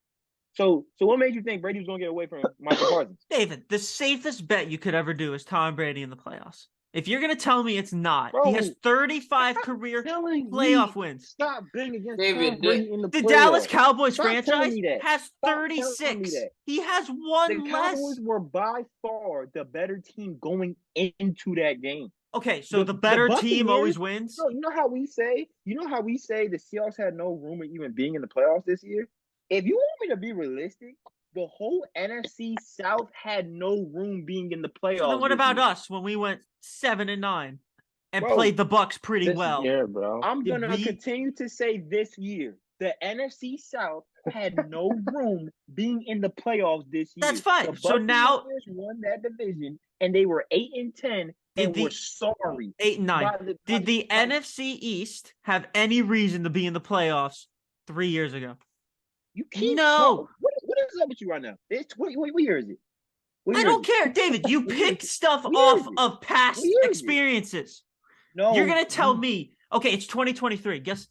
So what made you think Brady was going to get away from Michael Parsons? David, the safest bet you could ever do is Tom Brady in the playoffs. If you're going to tell me it's not, he has 35 career playoff wins. Stop betting against Tom Brady in the playoffs. The Dallas Cowboys franchise has 36. He has one less. The Cowboys were by far the better team going into that game. Okay, so the better team always wins? So you know how we say the Seahawks had no room in even being in the playoffs this year? If you want me to be realistic, the whole NFC South had no room being in the playoffs. So then what about us when we went 7-9 and played the Bucks pretty well? Year, bro. I'm going to continue to say this year, the NFC South had no room being in the playoffs this year. That's fine. The so now won that division and they were 8-10 and were sorry. 8-9. Did the NFC East have any reason to be in the playoffs 3 years ago? You can't. No. What is up with you right now? What year is it? I don't care, David. You pick stuff off of past experiences. No. You're going to tell me, okay, it's 2023. Guess,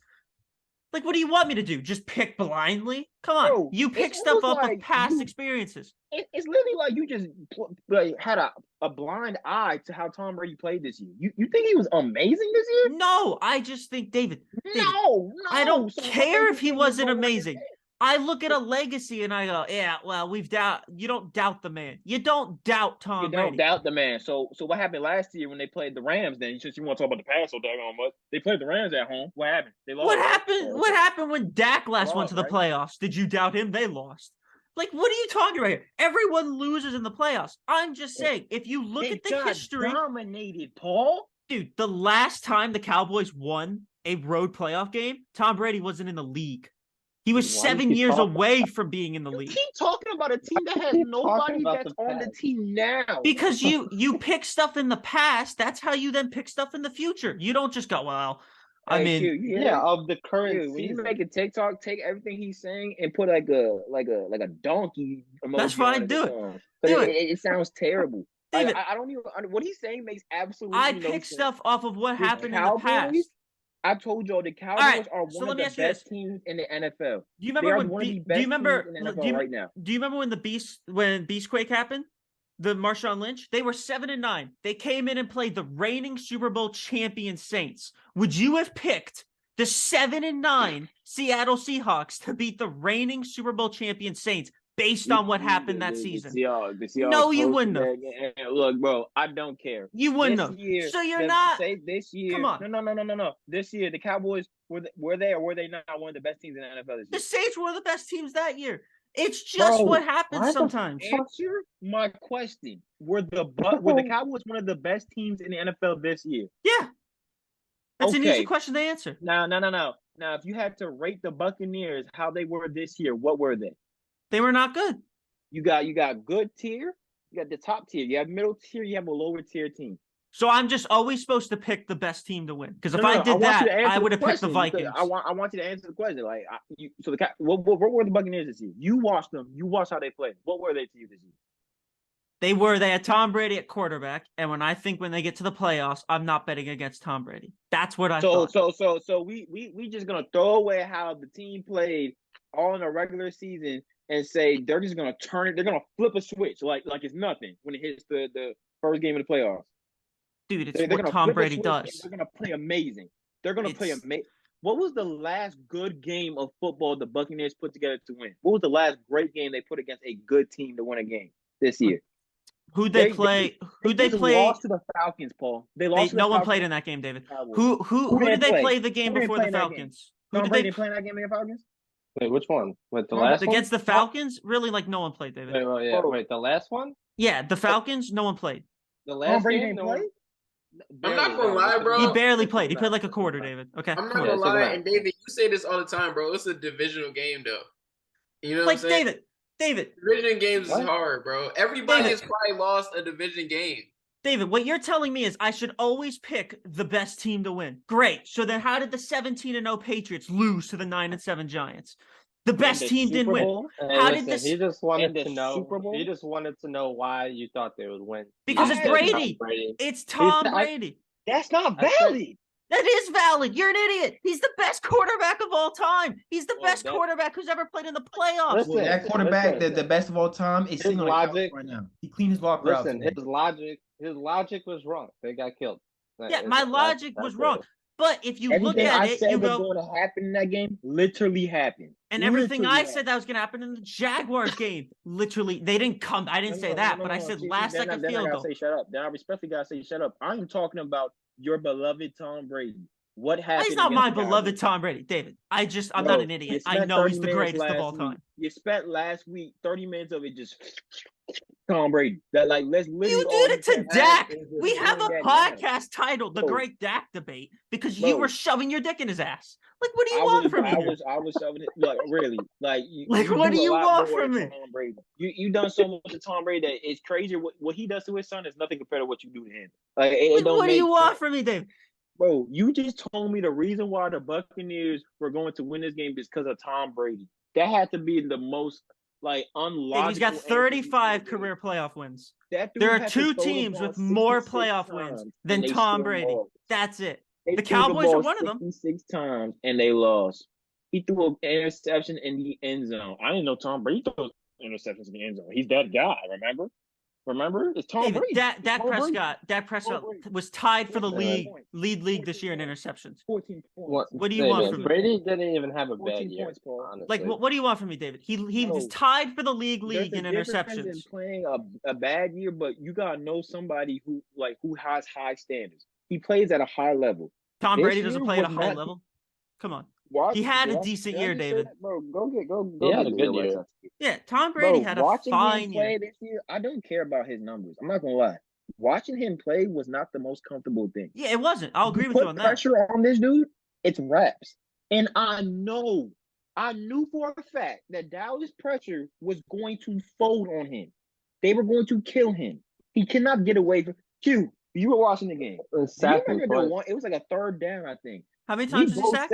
like, what do you want me to do? Just pick blindly? Come on. Bro, you pick stuff off of past experiences. It's literally like you just had a blind eye to how Tom Brady played this year. You think he was amazing this year? No, I just think, David. No. I don't care if he wasn't amazing. I look at a legacy and I go, yeah, well, you don't doubt the man. You don't doubt Tom Brady. You don't doubt the man. So what happened last year when they played the Rams then? Since you want to talk about the past so daggone much, they played the Rams at home. What happened? They lost. What happened when Dak last went to the playoffs? Did you doubt him? They lost. Like, what are you talking about here? Everyone loses in the playoffs. I'm just saying, if you look at the history. Dominated, Paul. Dude, the last time the Cowboys won a road playoff game, Tom Brady wasn't in the league. He was 7 years away from being in the league. You keep talking about a team that has nobody that's on the team now. Because you pick stuff in the past. That's how you then pick stuff in the future. You don't just go, well, I mean, of the current season. When you make a TikTok, take everything he's saying and put like a donkey emoji. That's fine. Do it. It sounds terrible. I don't even. What he's saying makes absolutely no sense. I pick stuff off of what happened in the past. I told y'all the Cowboys are one of the best teams in the NFL. Do you remember Do you remember when Beastquake happened? The Marshawn Lynch? They were 7-9. They came in and played the reigning Super Bowl champion Saints. Would you have picked the 7-9 Seattle Seahawks to beat the reigning Super Bowl champion Saints based on what happened that season? No, you wouldn't have. Look, bro, I don't care. You wouldn't have. So you're not. This year. Come on. No. This year, the Cowboys were they or were they not one of the best teams in the NFL this year? The Saints were the best teams that year. It's just what happens sometimes. Answer my question. Were the Cowboys one of the best teams in the NFL this year? Yeah. That's an easy question to answer. No. Now, if you had to rate the Buccaneers how they were this year, what were they? They were not good. You got good tier, you got the top tier, you have middle tier, you have a lower tier team. So I'm just always supposed to pick the best team to win. Because if I did that, I would have picked the Vikings. I want you to answer the question. Like, what were the Buccaneers this year? You watched them. You watched how they played. What were they to you this year? They had Tom Brady at quarterback, and when they get to the playoffs, I'm not betting against Tom Brady. That's what I thought. So we just gonna throw away how the team played all in a regular season and say they're just gonna turn it. They're gonna flip a switch like it's nothing when it hits the first game of the playoffs. Dude, it's what Tom Brady does. They're gonna play amazing. They're gonna play amazing. What was the last good game of football the Buccaneers put together to win? What was the last great game they put against a good team to win a game this year? Who'd they play? Who'd they play? Lost to the Falcons, Paul. They lost. No one played in that game, David. Who did they play the game before the Falcons? Who did they play in that game against the Falcons? Wait, which one? Wait, the last one? Against the Falcons? Really, like, no one played, David. Wait, the last one? Yeah, the Falcons, no one played. The last game, no one. I'm not gonna lie, bro. He barely played. He played like a quarter, David. Okay. I'm not gonna lie, and David, you say this all the time, bro. It's a divisional game, though. You know what I'm saying? David. Division games is hard, bro. Everybody has probably lost a division game. David, what you're telling me is I should always pick the best team to win. Great. So then how did the 17-0 Patriots lose to the 9-7 Giants? The best team didn't win. How did this? He just wanted to know. He just wanted to know why you thought they would win. Because it's Brady. It's Tom Brady. That's not valid. That is valid. You're an idiot. He's the best quarterback of all time. He's the best quarterback who's ever played in the playoffs. Listen, that quarterback, the best of all time, is sitting on logic right now. He cleaned his locker out. Listen, his logic was wrong. They got killed. Yeah, my logic was wrong. But if you look at it, you go, going to happen in that game literally happened. And everything I said that was going to happen in the Jaguars game, literally, they didn't come. I didn't say that, but I said last second field goal. Say shut up. Then I respectfully gotta say shut up. I'm talking about your beloved Tom Brady. What happened? He's not my beloved Tom Brady, David. I'm not an idiot. I know he's the greatest of all time. You spent last week 30 minutes of it just Tom Brady. That let's literally. You did it to Dak. We have a podcast titled "The Great Dak Debate" because you were shoving your dick in his ass. Like, what do you want from me? I was shoving it. Like, really? Like, what do you want from me? Tom Brady. You done so much to Tom Brady that it's crazy. What he does to his son is nothing compared to what you do to him. Like, what do you want from me, Dave? Bro, you just told me the reason why the Buccaneers were going to win this game is because of Tom Brady. That had to be the most unlogical. He's got 35 career playoff wins. There are two teams with more playoff wins than Tom Brady. That's it. The Cowboys are one of them. 66 times and they lost. He threw an interception in the end zone. I didn't know Tom Brady threw interceptions in the end zone. He's that guy. Remember? It's Tom Brady. Dak Prescott was tied for the lead this year in interceptions. 14 points. What do you want from me? Brady didn't even have a bad year. Honestly. Like, what do you want from me, David? He was tied for the league in interceptions. In playing a bad year, but you gotta know somebody who has high standards. He plays at a high level. Tom Brady doesn't play at a high level. Come on. He had a decent year, David. Bro, go. He had a good year. Yeah, Tom Brady had a fine year. This year. I don't care about his numbers. I'm not gonna lie. Watching him play was not the most comfortable thing. Yeah, it wasn't. I'll agree with you on that. Pressure on this dude, it's reps. And I knew for a fact that Dallas pressure was going to fold on him. They were going to kill him. He cannot get away from Q. You were watching the game. Exactly. It was like a third down, I think. How many times did he sack?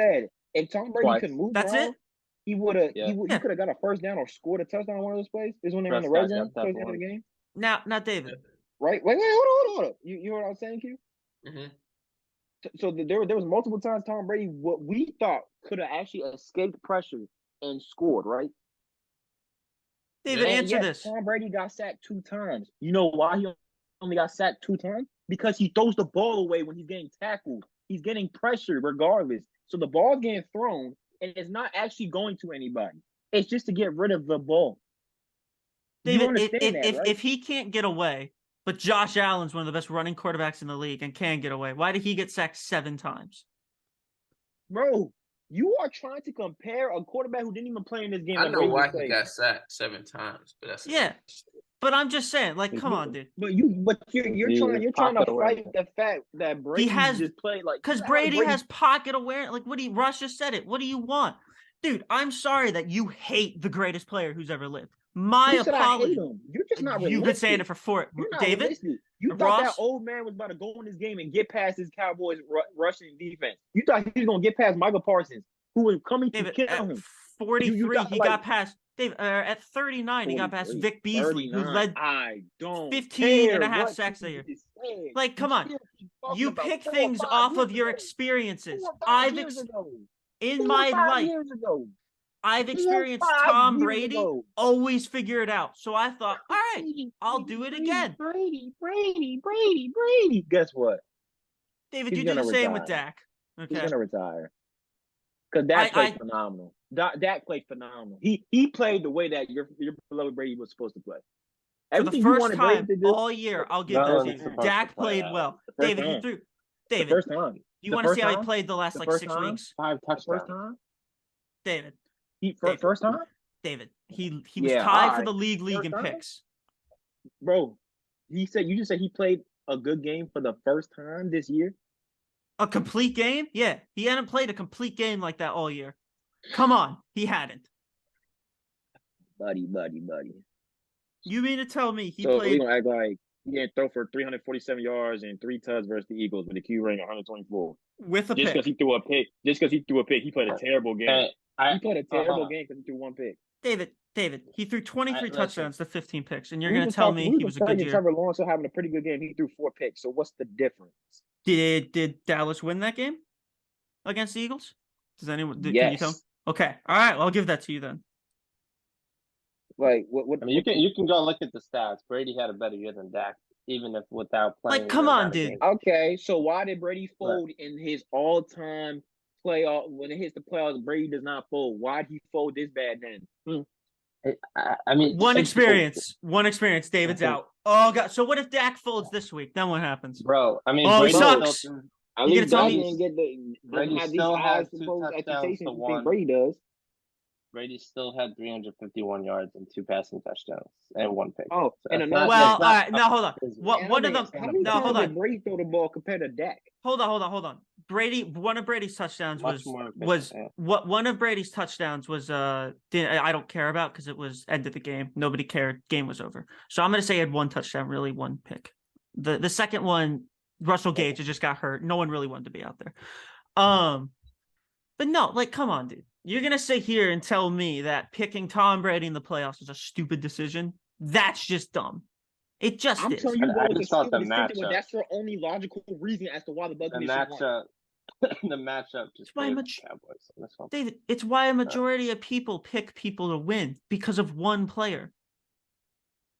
If Tom Brady could move he would have. Yeah. He could have got a first down or scored a touchdown on one of those plays. This one they were in the red zone towards the end of the game. Now, not David. Right? Wait, hold on. You heard what I was saying, Q? Mm-hmm. So there was multiple times Tom Brady, what we thought could have actually escaped pressure and scored, right? David, answer this. Tom Brady got sacked 2 times. You know why he only got sacked 2 times? Because he throws the ball away when he's getting tackled. He's getting pressured regardless. So the ball's getting thrown, and it's not actually going to anybody. It's just to get rid of the ball. David, if he can't get away, but Josh Allen's one of the best running quarterbacks in the league and can get away, why did he get sacked 7 times? Bro, you are trying to compare a quarterback who didn't even play in this game. I know why he got sacked 7 times, but that's But I'm just saying, come on, dude. But you're trying to fight the fact that Brady just played because Brady has pocket awareness. Russ just said it. What do you want, dude? I'm sorry that you hate the greatest player who's ever lived. My apologies. You're just not. You've been saying it for David. Realistic. You thought that old man was about to go in this game and get past his Cowboys rushing defense. You thought he was gonna get past Michael Parsons, who was coming to kill him. 43, he got past. Dave, at 39, he got past Vic Beasley, who led 15 and a half sacks a year. Come on. You pick things off of your experiences. In my life, I've experienced Tom Brady always figure it out. So I thought, all right, I'll do it again. Brady. Guess what? David, you do the same with Dak. Okay. He's going to retire. Because Dak played phenomenal. Dak played phenomenal. He played the way that your beloved Brady was supposed to play. Everything for the first time all year, I'll give that to you. Dak played well. David, he threw. David, the first time. You want to see how he played the last 6 weeks? 5 touchdowns. First time. David. First time. David, he was tied for the league in picks. Bro, you just said he played a good game for the first time this year. A complete game? Yeah, he hadn't played a complete game like that all year. Come on, he hadn't. Buddy. You mean to tell me so played? So we gonna act like he didn't throw for 347 yards and 3 touchdowns versus the Eagles with the Q rating 124 with a just pick. Because he threw a pick. Just because he threw a pick, he played a terrible game. He played a terrible game because he threw 1 pick. David, he threw 23 touchdowns to 15 picks, and you're going to tell me he was a good year. Trevor Lawrence having a pretty good game. He threw 4 picks. So what's the difference? Did Dallas win that game against the Eagles? Does anyone? Yes. Can you tell? Okay, all right. Well, I'll give that to you then. Like what? I mean, you can go look at the stats. Brady had a better year than Dak, even if without playing. Like, come on, dude. Okay, so why did Brady fold in his all-time playoff? When it hits the playoffs, Brady does not fold. Why'd he fold this bad then? I mean, one experience. David's out. Oh god. So what if Dak folds this week? Then what happens, bro? I mean, Brady sucks. At least Brady didn't get Brady still has 2 touchdowns to 1. Brady does. Brady still had 351 yards and 2 passing touchdowons and 1 pick. Oh, so and all right. Now hold on. One of them. How hold on. Brady throw the ball compared to Dak? Hold on. Brady. One of Brady's touchdowns one of Brady's touchdowns was I don't care about because it was end of the game. Nobody cared. Game was over. So I'm gonna say he had 1 touchdown, really 1 pick. The second one, Russell Gage just got hurt. No one really wanted to be out there. But no, like, come on, dude. You're going to sit here and tell me that picking Tom Brady in the playoffs is a stupid decision? That's just dumb. It just is. I'm telling you what was a stupid decision. That's your only logical reason as to why the Buccaneers won. The matchup just Cowboys. David, it's why a majority of people pick people to win because of one player.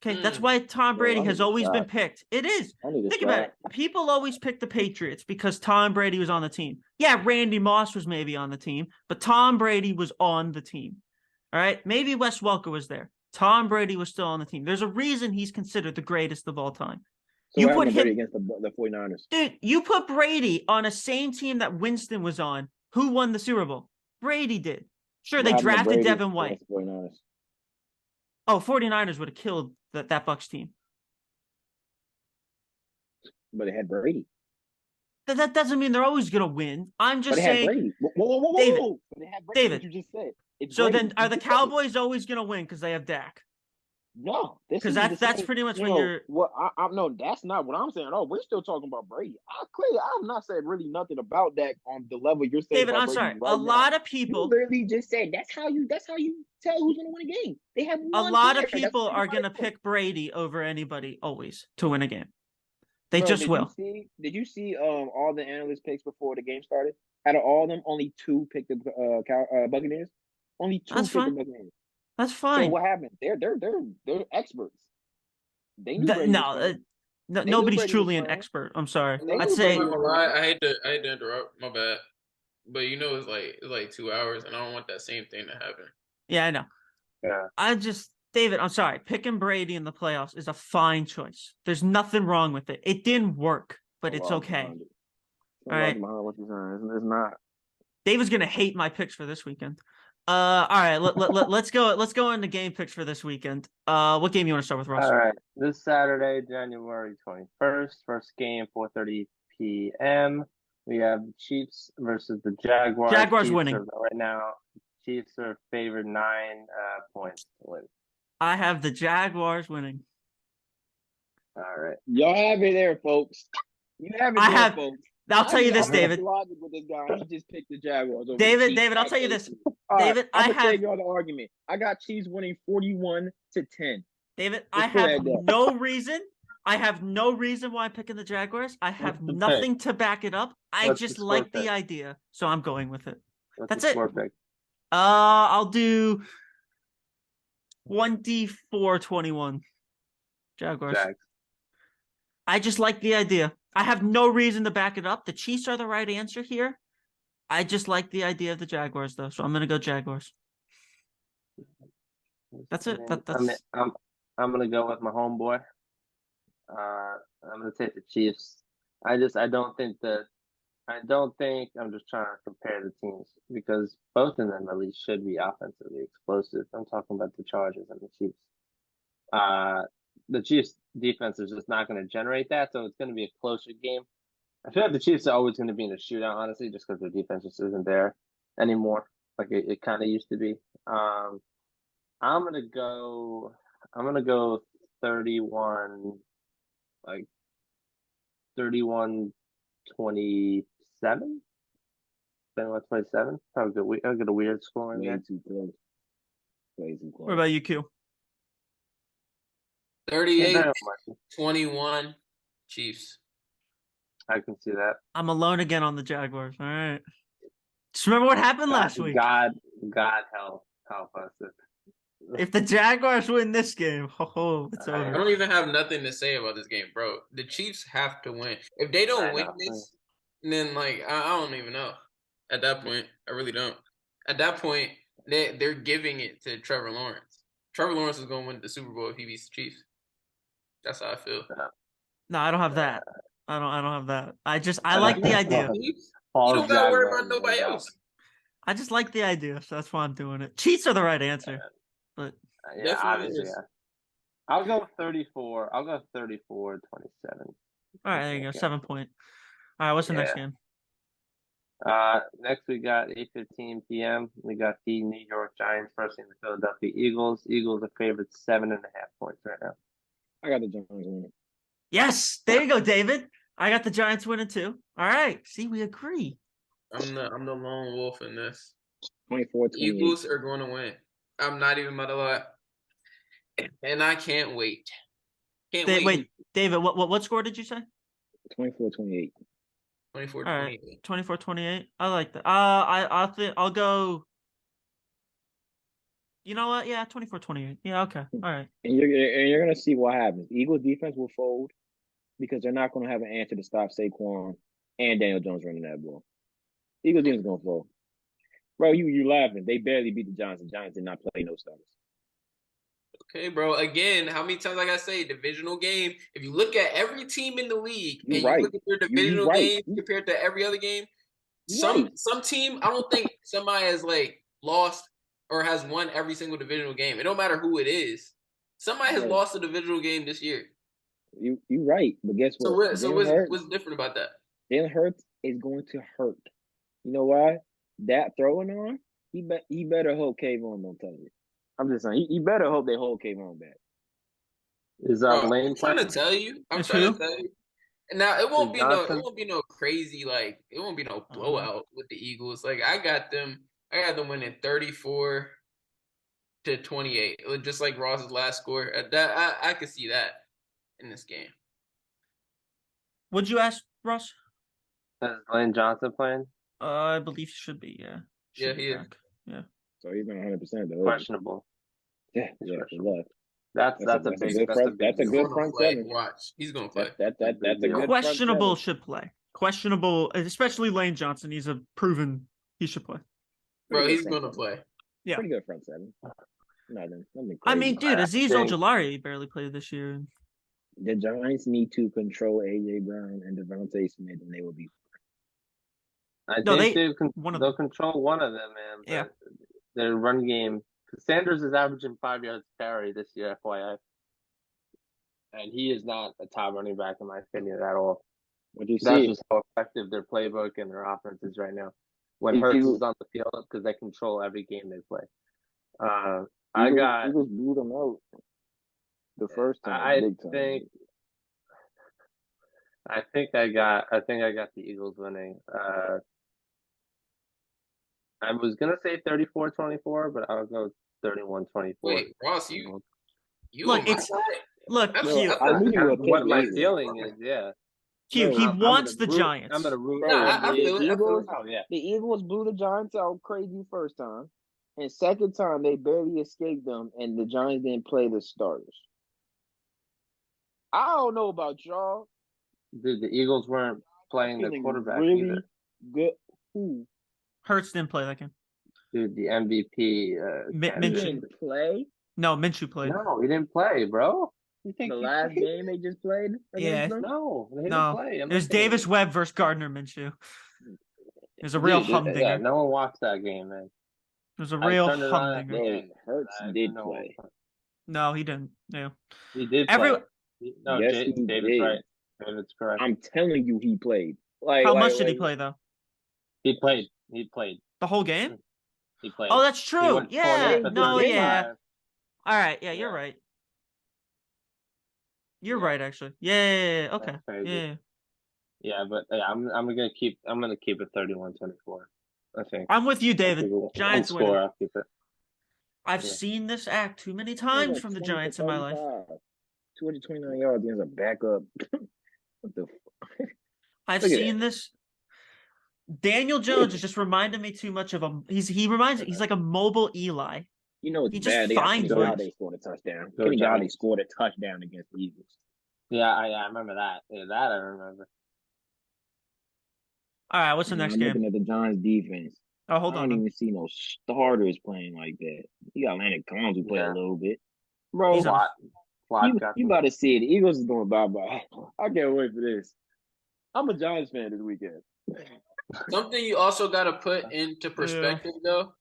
Okay, that's why Tom Brady has always been picked. It is. Think about it. People always pick the Patriots because Tom Brady was on the team. Yeah, Randy Moss was maybe on the team, but Tom Brady was on the team. All right? Maybe Wes Welker was there. Tom Brady was still on the team. There's a reason he's considered the greatest of all time. So you put him against the 49ers. Dude, you put Brady on a same team that Winston was on. Who won the Super Bowl? Brady did. Sure, they drafted Devin White. 49ers would have killed that Bucs team. But they had Brady. That doesn't mean they're always going to win. I'm just saying. Brady. Whoa. David, they had Brady, David. You just said. So then are the Cowboys always going to win because they have Dak? No. Because that's pretty much when you're. Well, no, that's not what I'm saying. Oh, we're still talking about Brady. I've not said really nothing about Dak on the level you're saying. David, I'm sorry. Right a lot of people. You literally just said that's how you tell who's going to win a game. They have a lot of people are going to pick Brady over anybody always to win a game. They just will. Did you see all the analyst picks before the game started? Out of all of them, only 2 picked the Buccaneers. Only 2 picked the Buccaneers. That's fine. So what happened? They're experts. They knew nobody's truly an expert. I'm sorry. I'd say. I hate to interrupt. My bad. But it's like 2 hours, and I don't want that same thing to happen. Yeah, I know. Yeah. David, I'm sorry. Picking Brady in the playoffs is a fine choice. There's nothing wrong with it. It didn't work, but it's okay. All right. It's not. David's gonna hate my picks for this weekend. All right. Let's go. Let's go into game picks for this weekend. What game you want to start with, Ross? All right. This Saturday, January 21st, first game, 4:30 p.m. We have the Chiefs versus the Jaguars. Jaguars winning right now. Chiefs are favored 9 points to win. I have the Jaguars winning. All right. Y'all have it there, folks. You have it there, folks. I'll tell you this, David. Logic with this guy. He just picked the Jaguars. David, I'll tell you this. David, I'm gonna tell y'all the argument. I got Chiefs winning 41-10. David, I have no reason. I have no reason why I'm picking the Jaguars. I have nothing to back it up. I just like the idea, so I'm going with it. That's it. I'll do 24-21. Jaguars. I just like the idea. I have no reason to back it up. The Chiefs are the right answer here. I just like the idea of the Jaguars, though, so I'm gonna go Jaguars. That's it. That's. I'm gonna go with my homeboy. I'm gonna take the Chiefs. I don't think I'm just trying to compare the teams because both of them at least should be offensively explosive. I'm talking about the Chargers and the Chiefs. The Chiefs defense is just not going to generate that, so it's going to be a closer game. I feel like the Chiefs are always going to be in a shootout, honestly, just because their defense just isn't there anymore, like it kind of used to be. I'm gonna go 31, like 31-27. 27. Probably I'll get a weird score in there. Way too close. What about you, Q? 38-21 Chiefs. I can see that. I'm alone again on the Jaguars. All right. Just remember what happened last week. God help us. If the Jaguars win this game, it's over. I don't even have nothing to say about this game, bro. The Chiefs have to win. If they don't win this, then like I don't even know. At that point, I really don't. At that point, they're giving it to Trevor Lawrence. Trevor Lawrence is going to win the Super Bowl if he beats the Chiefs. That's how I feel. No, I don't have that. I don't have that. I like the idea. You don't got to worry about nobody else. I just like the idea, so that's why I'm doing it. Chiefs are the right answer, but yeah, obviously, yeah. I'll go 34. I'll go 34-27. All right, there you go. 7 point. All right, what's the next game? Next we got 8:15 p.m. We got the New York Giants versus the Philadelphia Eagles. Eagles are favored 7.5 points right now. I got the Giants winning. Yes, there you go, David. I got the Giants winning too. All right, see, we agree. I'm the lone wolf in this. 24-28. Eagles are going to win. I'm not even about to lie, and I can't wait. Wait, David, what score did you say? 24-28. 24-28. All right, 24-28. I like that. I think I'll go. You know what? Yeah, 24-28. Yeah, okay. All right. And you're gonna see what happens. Eagles defense will fold because they're not gonna have an answer to stop Saquon and Daniel Jones running that ball. Eagles defense is gonna fold. Bro, you laughing. They barely beat the Giants. The Giants did not play no starters. Okay, bro. Again, how many times I gotta say divisional game? If you look at every team in the league and you look at their divisional game compared to every other game, some team, I don't think somebody has like lost or has won every single divisional game. It don't matter who it is. Somebody has lost a divisional game this year. You right, but guess what? So what's different about that? Jalen Hurts is going to hurt. You know why? That throwing on, he better hope Kayvon don't touch it. I'm just saying, he better hope they hold Kayvon back. Is Lane I'm trying to tell you. Now it won't be no crazy like it won't be no blowout with the Eagles. Like I got them winning 34-28, just like Ross's last score. That I could see that in this game. Would you ask Ross? Is Lane Johnson playing? I believe he should be. Yeah. Yeah, he is. Yeah. So he's not 100% though. Questionable. Yeah. That's a good front seven. Watch, he's gonna play. That's a good questionable should play. Questionable, especially Lane Johnson. He's a proven he should play. Bro, he's gonna play. Yeah, pretty good front seven. Nothing crazy. I mean, dude, Azeez Ojulari barely played this year. The Giants need to control AJ Brown and Devontae Smith, and they will be. They'll control one of them, man. Yeah. Their run game. Sanders is averaging 5 yards carry this year, FYI. And he is not a top running back, in my opinion, at all. That's just how effective their playbook and their offense is right now. When Hurts is on the field, because they control every game they play. Eagles blew them out the first time. I think I got the Eagles winning. I was gonna say 34-24, but I'll go 31-24. Wait, Ross, you look, Q. What my feeling is, yeah. Q, he wants the Giants. I'm gonna root. The Eagles blew the Giants out crazy first time, and second time they barely escaped them, and the Giants didn't play the starters. I don't know about y'all. Dude, the Eagles weren't playing the quarterback really either. Good. Who? Hurts didn't play that game. Dude, the MVP. Minshew didn't play. No, Minshew played. No, he didn't play, bro. You think the last game they just played? Yeah. Them? No, he didn't play. It was Davis Webb versus Gardner Minshew. It was a real humdinger. Yeah, no one watched that game, man. It was a real humdinger. Hurts did play. No, he didn't. Yeah. He did play. No, yes, David's did. right. David's correct. I'm telling you, he played. How much did he play, though? He played. The whole game? He played. Oh, that's true. Yeah. No, yeah. All right. Yeah, you're right. You're right, actually. Yeah. Okay. Yeah. Yeah, but I'm gonna keep it 31-24. I think. I'm with you, David. Giants win. I'll keep it. I've seen this act too many times from the Giants in my life. 229 yards against a backup. What the fuck? I've seen this. Daniel Jones is just reminding me too much of a. He's like a mobile Eli. You know, it's he bad. Just finds They scored a touchdown. Kenny Galladay scored a touchdown against the Eagles. Yeah, I remember that. Yeah, that I remember. All right, what's the next game? Looking at the Giants defense. Oh, hold on. I don't even see no starters playing like that. You got Landon Collins who play a little bit. Bro, you about to see it. The Eagles is going bye-bye. I can't wait for this. I'm a Giants fan this weekend. Something you also got to put into perspective, though.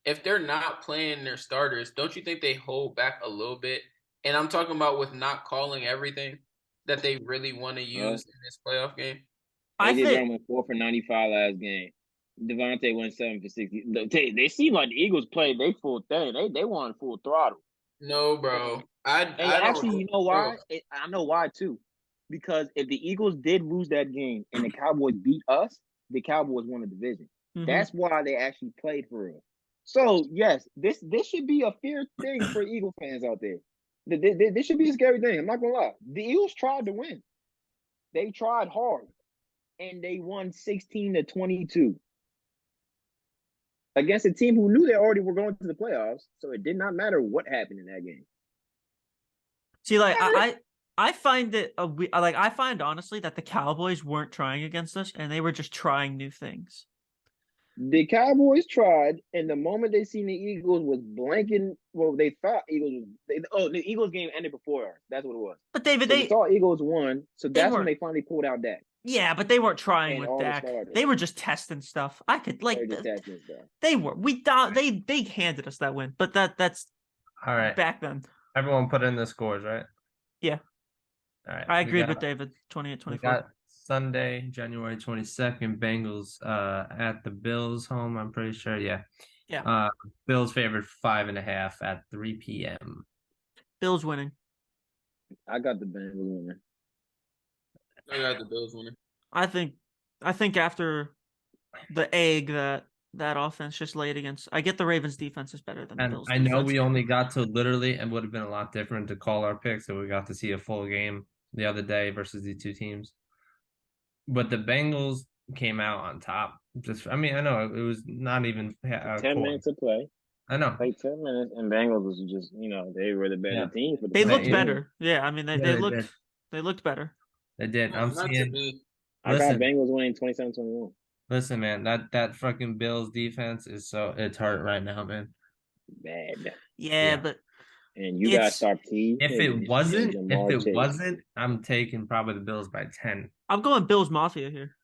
If they're not playing their starters, don't you think they hold back a little bit? And I'm talking about with not calling everything that they really want to use in this playoff game. They went 4 for 95 last game. Devontae went 7 for 60. They seem like the Eagles played they full thing. They won full throttle. No, bro. You know why? I know why too. Because if the Eagles did lose that game and the Cowboys beat us, the Cowboys won the division. Mm-hmm. That's why they actually played for real. So yes, this should be a fair thing for Eagle fans out there. This should be a scary thing. I'm not gonna lie. The Eagles tried to win. They tried hard, and they won 16-22 against a team who knew they already were going to the playoffs. So it did not matter what happened in that game. See, like I find it I find honestly that the Cowboys weren't trying against us, and they were just trying new things. The Cowboys tried, and the moment they seen the Eagles was blanking. Well, they thought the Eagles game ended before us. That's what it was. But David, they thought Eagles won, so that's when they finally pulled out Dak. Yeah, but they weren't trying with Dak. They were just testing stuff. They were. They handed us that win, but that's all right. Back then, everyone put in the scores, right? Yeah. All right. I agreed with David. 28-24. Got Sunday, January 22nd, Bengals at the Bills home, I'm pretty sure. Yeah. Bills favored 5.5 at 3 p.m. Bills winning. I got the Bengals winning. I got the Bills winning. I think after the egg that offense just laid against, I get the Ravens defense is better than the Bills. I know we only got to literally, and would have been a lot different to call our picks, so we got to see a full game the other day versus these two teams. But the Bengals came out on top. I know it was not even 10 minutes to play. I know. Like 10 minutes, and Bengals was just, they were the better team. They looked better. Yeah, I mean, they looked better. They did. I got Bengals winning 27-21. Listen, man, that fucking Bills defense it's hurt right now, man. Bad. Yeah, but and you got start T. If it wasn't, I'm taking probably the Bills by 10. I'm going Bills Mafia here.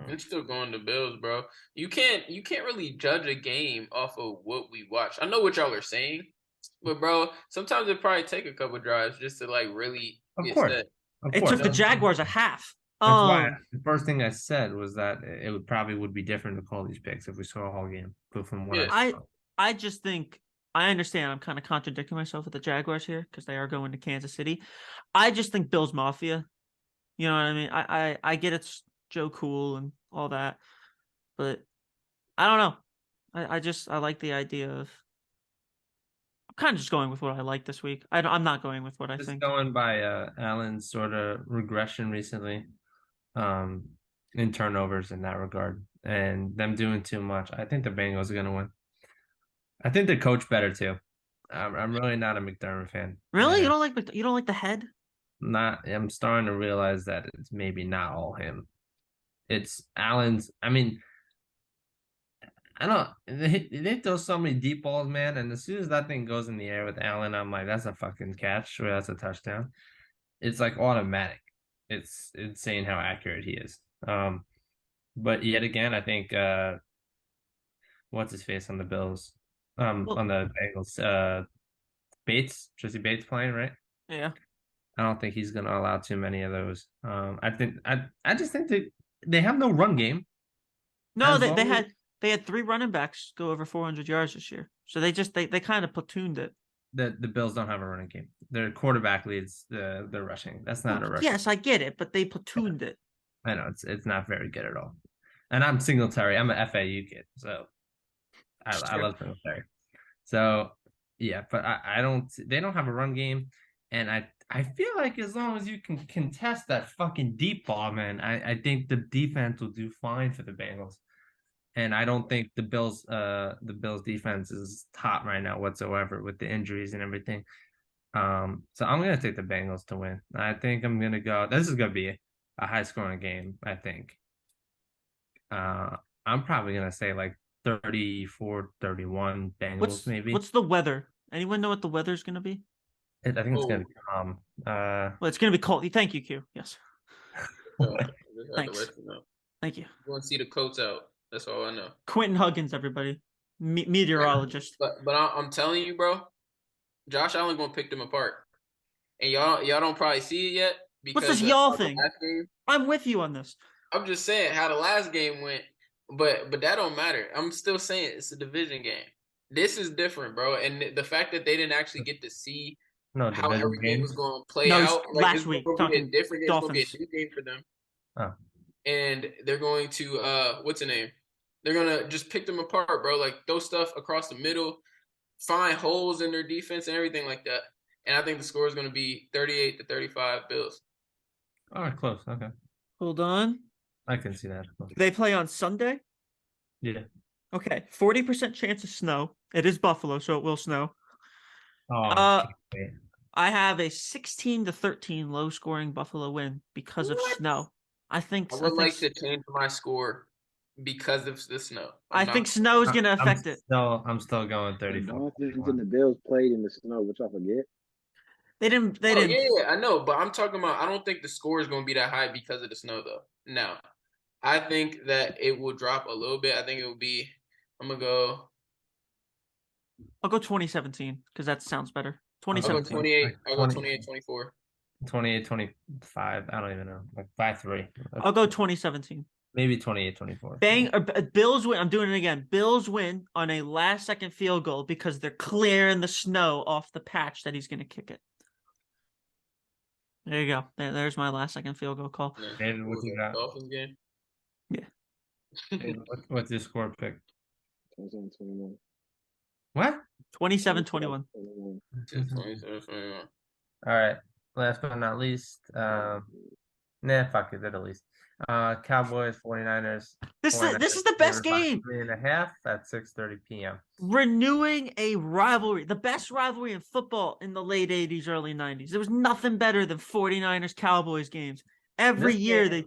I'm still going to Bills, bro. You can't really judge a game off of what we watch. I know what y'all are saying, but bro, sometimes it probably take a couple drives just to like really get set. It took the Jaguars a half. That's why the first thing I said was that it would be different to call these picks if we saw a whole game. But from what I just think I understand I'm kind of contradicting myself with the Jaguars here because they are going to Kansas City. I just think Bills Mafia. You know what I mean? I get it's Joe Cool and all that, but I don't know. I like the idea of. I'm kind of just going with what I like this week. I'm not going with what I think. Going by Allen's sort of regression recently, in turnovers in that regard, and them doing too much. I think the Bengals are going to win. I think they coach better too. I'm really not a McDermott fan. Really, you don't like the head? I'm starting to realize that it's maybe not all him. It's Allen's. I mean, I know they throw so many deep balls, man. And as soon as that thing goes in the air with Allen, I'm like, that's a fucking catch or that's a touchdown. It's like automatic. It's insane how accurate he is. But yet again, I think what's his face on the Bills, on the Bengals, Jesse Bates playing, right? Yeah. I don't think he's gonna allow too many of those. I just think they have no run game. No, they had 3 running backs go over 400 yards this year. So they kind of platooned it. The Bills don't have a running game. Their quarterback leads the rushing. That's not a rushing. Yes, I get it, but they platooned it. I know it's not very good at all. And I'm Singletary. I'm a FAU kid, so I love Singletary. So yeah, but I don't. They don't have a run game, and I feel like as long as you can contest that fucking deep ball, man, I think the defense will do fine for the Bengals. And I don't think the Bills defense is top right now whatsoever with the injuries and everything. So I'm gonna take the Bengals to win. I think I'm gonna go. This is gonna be a high scoring game, I think. I'm probably gonna say like 34-31 Bengals, maybe. What's the weather? Anyone know what the weather's gonna be? I think it's gonna be calm. Well, it's gonna be cold. Thank you, Q. Yes. Thanks. Thank you. You want to see the coats out? That's all I know. Quentin Huggins, everybody, meteorologist. But I'm telling you, bro, Josh Allen gonna pick them apart, and y'all don't probably see it yet. What's this y'all thing? I'm with you on this. I'm just saying how the last game went, but that don't matter. I'm still saying it's a division game. This is different, bro, and the fact that they didn't actually get to see how every game was going to play out. Like, last week, talking different game. It's going to be a new game for them. Oh. And they're going to what's the name? They're gonna just pick them apart, bro. Like throw stuff across the middle, find holes in their defense and everything like that. And I think the score is gonna be 38-35 Bills. All right, close. Okay. Hold on. I can see that. They play on Sunday? Yeah. Okay. 40% chance of snow. It is Buffalo, so it will snow. Oh, I have a 16-13 low scoring Buffalo win because of snow. I would like to change my score because of the snow. I think snow is going to affect it. I'm still going 34. And the Bills played in the snow, which I forget. They didn't. Yeah, I know, but I'm talking about. I don't think the score is going to be that high because of the snow, though. No, I think that it will drop a little bit. I think it will be. I'm gonna go. I'll go 2017 because that sounds better. 2017. I'll go 28-24. 28-25. I don't even know. Like 5-3. I'll go 2017. Maybe 28-24. Bills win. I'm doing it again. Bills win on a last-second field goal because they're clearing the snow off the patch that he's going to kick it. There you go. There's my last-second field goal call. David, what you got? Dolphins game? Yeah. What's your score pick? 27-21. What? 27-21. 27-21. All right. Last but not least, fuck it, at least. Cowboys, 49ers. This is the best game. 3.5 at 6:30 p.m. Renewing a rivalry, the best rivalry in football in the late 80s, early 90s. There was nothing better than 49ers Cowboys games. Every year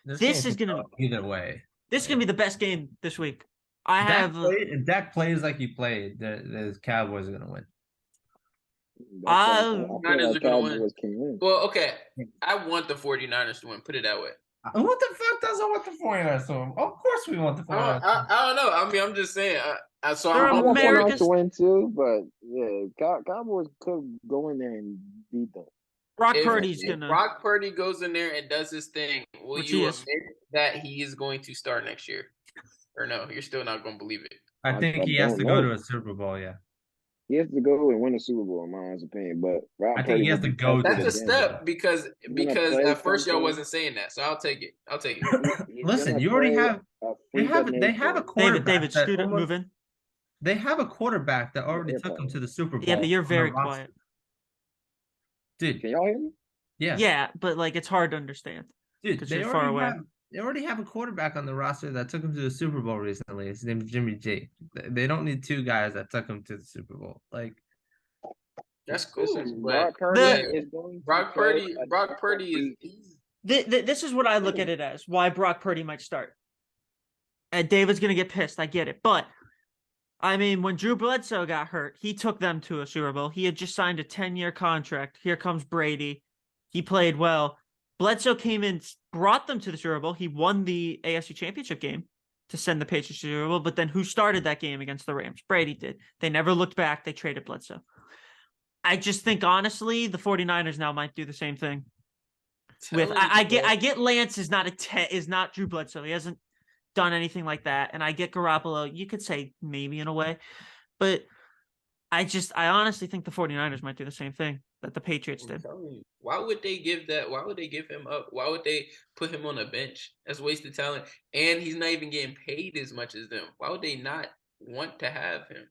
this is gonna either way. This is gonna be the best game this week. If Dak plays like he played, the Cowboys are gonna win. Niners are gonna win. Well, okay. I want the 49ers to win. Put it that way. What the fuck doesn't want the 49ers to win? Of course we want the 49ers. I don't know. I mean, I'm just saying. I want America's to win too, but yeah, Cowboys could go in there and beat them. Brock Purdy goes in there and does his thing, will you admit that he is going to start next year? Or no, you're still not going to believe it? I think he has to go to a Super Bowl, yeah. He has to go and win a Super Bowl, in my honest opinion. But I think he has to go. That's a step because at first y'all wasn't saying that, so I'll take it. Listen, you already have. They have a quarterback. David, scoot up, move in. They have a quarterback that already took them to the Super Bowl. Yeah, but you're very quiet, dude. Can y'all hear me? Yeah. Yeah, but like it's hard to understand. Dude, because you're far away. They already have a quarterback on the roster that took him to the Super Bowl recently. His name is Jimmy G. They don't need 2 guys that took him to the Super Bowl. Like, that's cool. Brock Purdy is. This is what I look at it as. Why Brock Purdy might start. And David's going to get pissed. I get it. But, I mean, when Drew Bledsoe got hurt, he took them to a Super Bowl. He had just signed a 10-year contract. Here comes Brady. He played well. Bledsoe came in, brought them to the Super Bowl. He won the AFC Championship game to send the Patriots to the Super Bowl. But then who started that game against the Rams? Brady did. They never looked back. They traded Bledsoe. I just think, honestly, the 49ers now might do the same thing. I get Lance is not Drew Bledsoe. He hasn't done anything like that. And I get Garoppolo, you could say maybe in a way. But I honestly think the 49ers might do the same thing that the Patriots did. Why would they give him up? Why would they put him on a bench? That's wasted talent. And he's not even getting paid as much as them. Why would they not want to have him?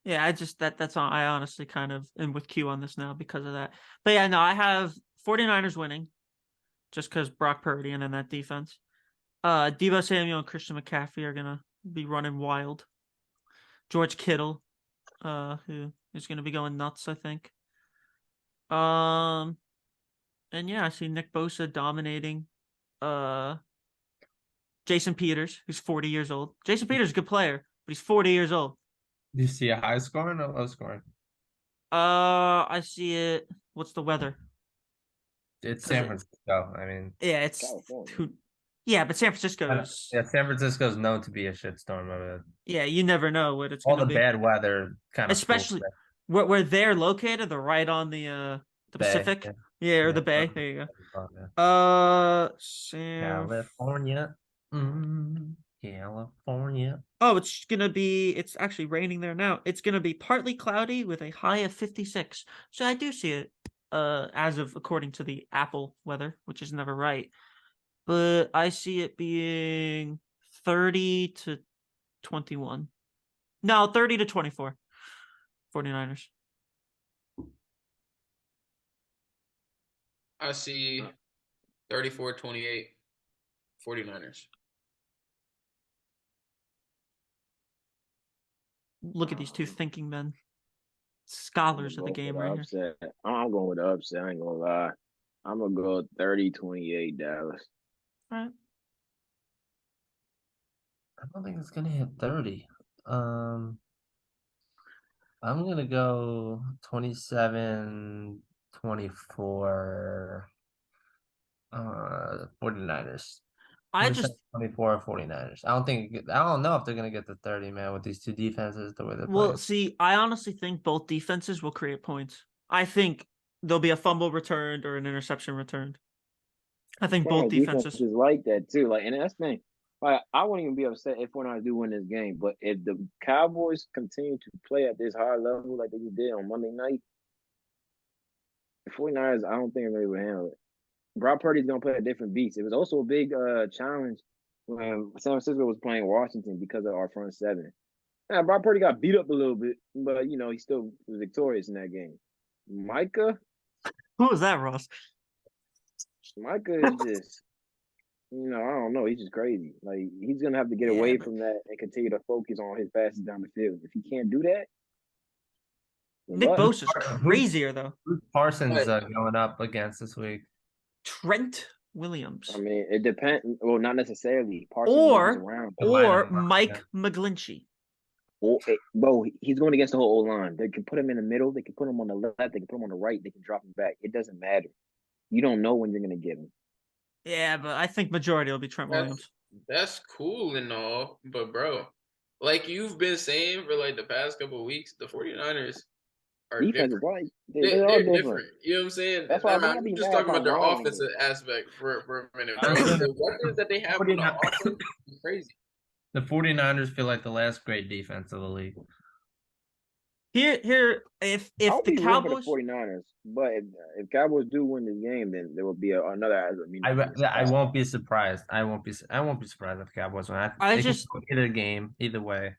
Yeah, that's all. I honestly kind of am with Q on this now because of that. But yeah, no, I have 49ers winning just because Brock Purdy and then that defense. Deebo Samuel and Christian McCaffrey are going to be running wild. George Kittle, who is going to be going nuts, I think. And yeah, I see Nick Bosa dominating. Jason Peters, who's 40 years old. Jason Peters is a good player, but he's 40 years old. Do you see a high scoring or low scoring? I see it. What's the weather? It's San Francisco. I mean, yeah, it's yeah, but San Francisco is. Yeah, San Francisco's known to be a shitstorm. Yeah, you never know what it's all going to be. All the bad weather kind of. Especially where they're located, they're right on the Pacific. Yeah, or the Bay. There you go. California. California. Oh, it's actually raining there now. It's gonna be partly cloudy with a high of 56. So I do see it, according to the Apple weather, which is never right. But I see it being 30 to 21. No, 30 to 24. 49ers. I see 34-28 49ers. Look at these two thinking men. Scholars of the game right here. I'm going with the upset. I ain't gonna lie. I'm gonna go 30-28 Dallas. All right. I don't think it's gonna hit 30. I'm gonna go 27-24. 49ers. 24 49ers. I don't know if they're gonna get to 30, man, with these two defenses the way they're playing. Well, see, I honestly think both defenses will create points. I think there'll be a fumble returned or an interception returned. I think both defenses like that too. Like, and that's the thing. Like, I wouldn't even be upset if 49ers do win this game, but if the Cowboys continue to play at this high level like they did on Monday night, the 49ers, I don't think they're able to handle it. Brock Purdy's gonna play a different beast. It was also a big challenge when San Francisco was playing Washington because of our front seven. Now, Brock Purdy got beat up a little bit, but he still was victorious in that game. Micah, who was that, Ross? Micah is just, I don't know. He's just crazy. Like, he's gonna have to get away from that and continue to focus on his passes down the field. If he can't do that, Nick Bosa is crazier though. Who's Parsons going up against this week? Trent Williams. I mean, it depends. Well, not necessarily. Parsons or Mike McGlinchey. Bro, he's going against the whole O-line. They can put him in the middle. They can put him on the left. They can put him on the right. They can drop him back. It doesn't matter. You don't know when you're going to get him. Yeah, but I think majority will be Trent Williams. That's cool and all, but bro, like you've been saying for like the past couple of weeks, the 49ers are different. They're different. You know what I'm saying? That's why I'm just talking about their offensive aspect for a minute. The weapons that they have on the offense is crazy. The 49ers feel like the last great defense of the league. Here, if the Cowboys, for the 49ers, but if Cowboys do win this game, then there will be another. I won't be surprised. I won't be surprised if the Cowboys win. I just either game either way.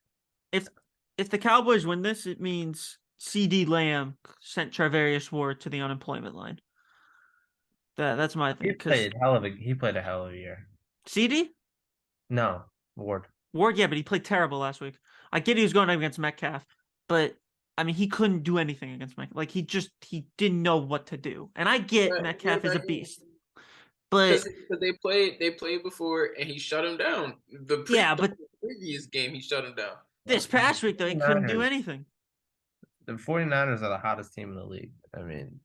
If the Cowboys win this, it means CD Lamb sent Charvarius Ward to the unemployment line. That's my thing. He played a hell of a year. CD? No, Ward. Ward, yeah, but he played terrible last week. I get he was going up against Metcalf, but I mean he couldn't do anything against Metcalf. Like he didn't know what to do. And I get Metcalf is a beast, But they played before and he shut him down. The previous game he shut him down. This past week though, he couldn't do anything. The 49ers are the hottest team in the league. I mean,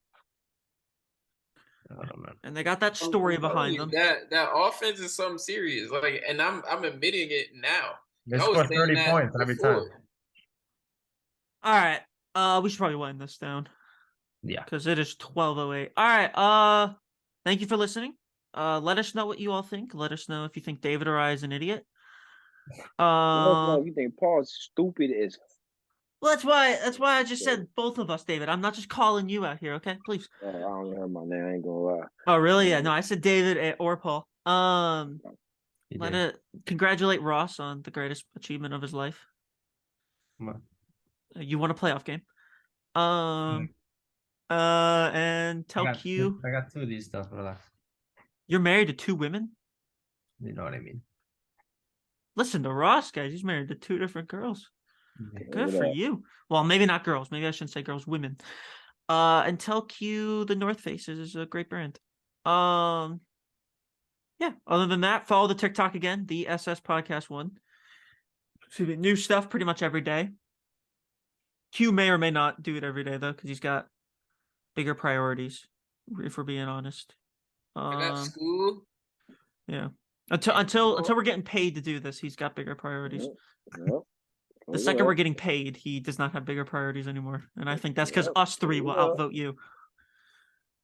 I don't know, man. And they got that story behind them. That offense is something serious. Like, and I'm admitting it now. They score 30 points every time. All right. We should probably wind this down. Yeah. Because it is 12:08. All right. Thank you for listening. Let us know what you all think. Let us know if you think David or I is an idiot. Let us know if you think Paul's stupid as. Well, that's why I just said both of us, David. I'm not just calling you out here, okay? Please. I don't hear my name. I ain't gonna lie. Oh, really? Yeah. No, I said David or Paul. Congratulate Ross on the greatest achievement of his life. You won a playoff game. And tell Q. I got 2 of these stuff. Relax. You're married to 2 women? You know what I mean. Listen to Ross, guys. He's married to 2 different girls. Mm-hmm. Good for you. Well, maybe not girls. Maybe I shouldn't say girls, women. And tell Q the North Faces is a great brand. Yeah. Other than that, follow the TikTok again, the SS Podcast 1. Excuse me, new stuff pretty much every day. Q may or may not do it every day though, because he's got bigger priorities. If we're being honest. I got school. Yeah. Until we're getting paid to do this, he's got bigger priorities. Yep. The second we're getting paid, he does not have bigger priorities anymore. And I think that's because us 3 will outvote you.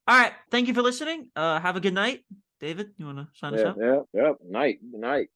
All right. Thank you for listening. Have a good night. David, you want to sign us out? Yep. Night. Good night.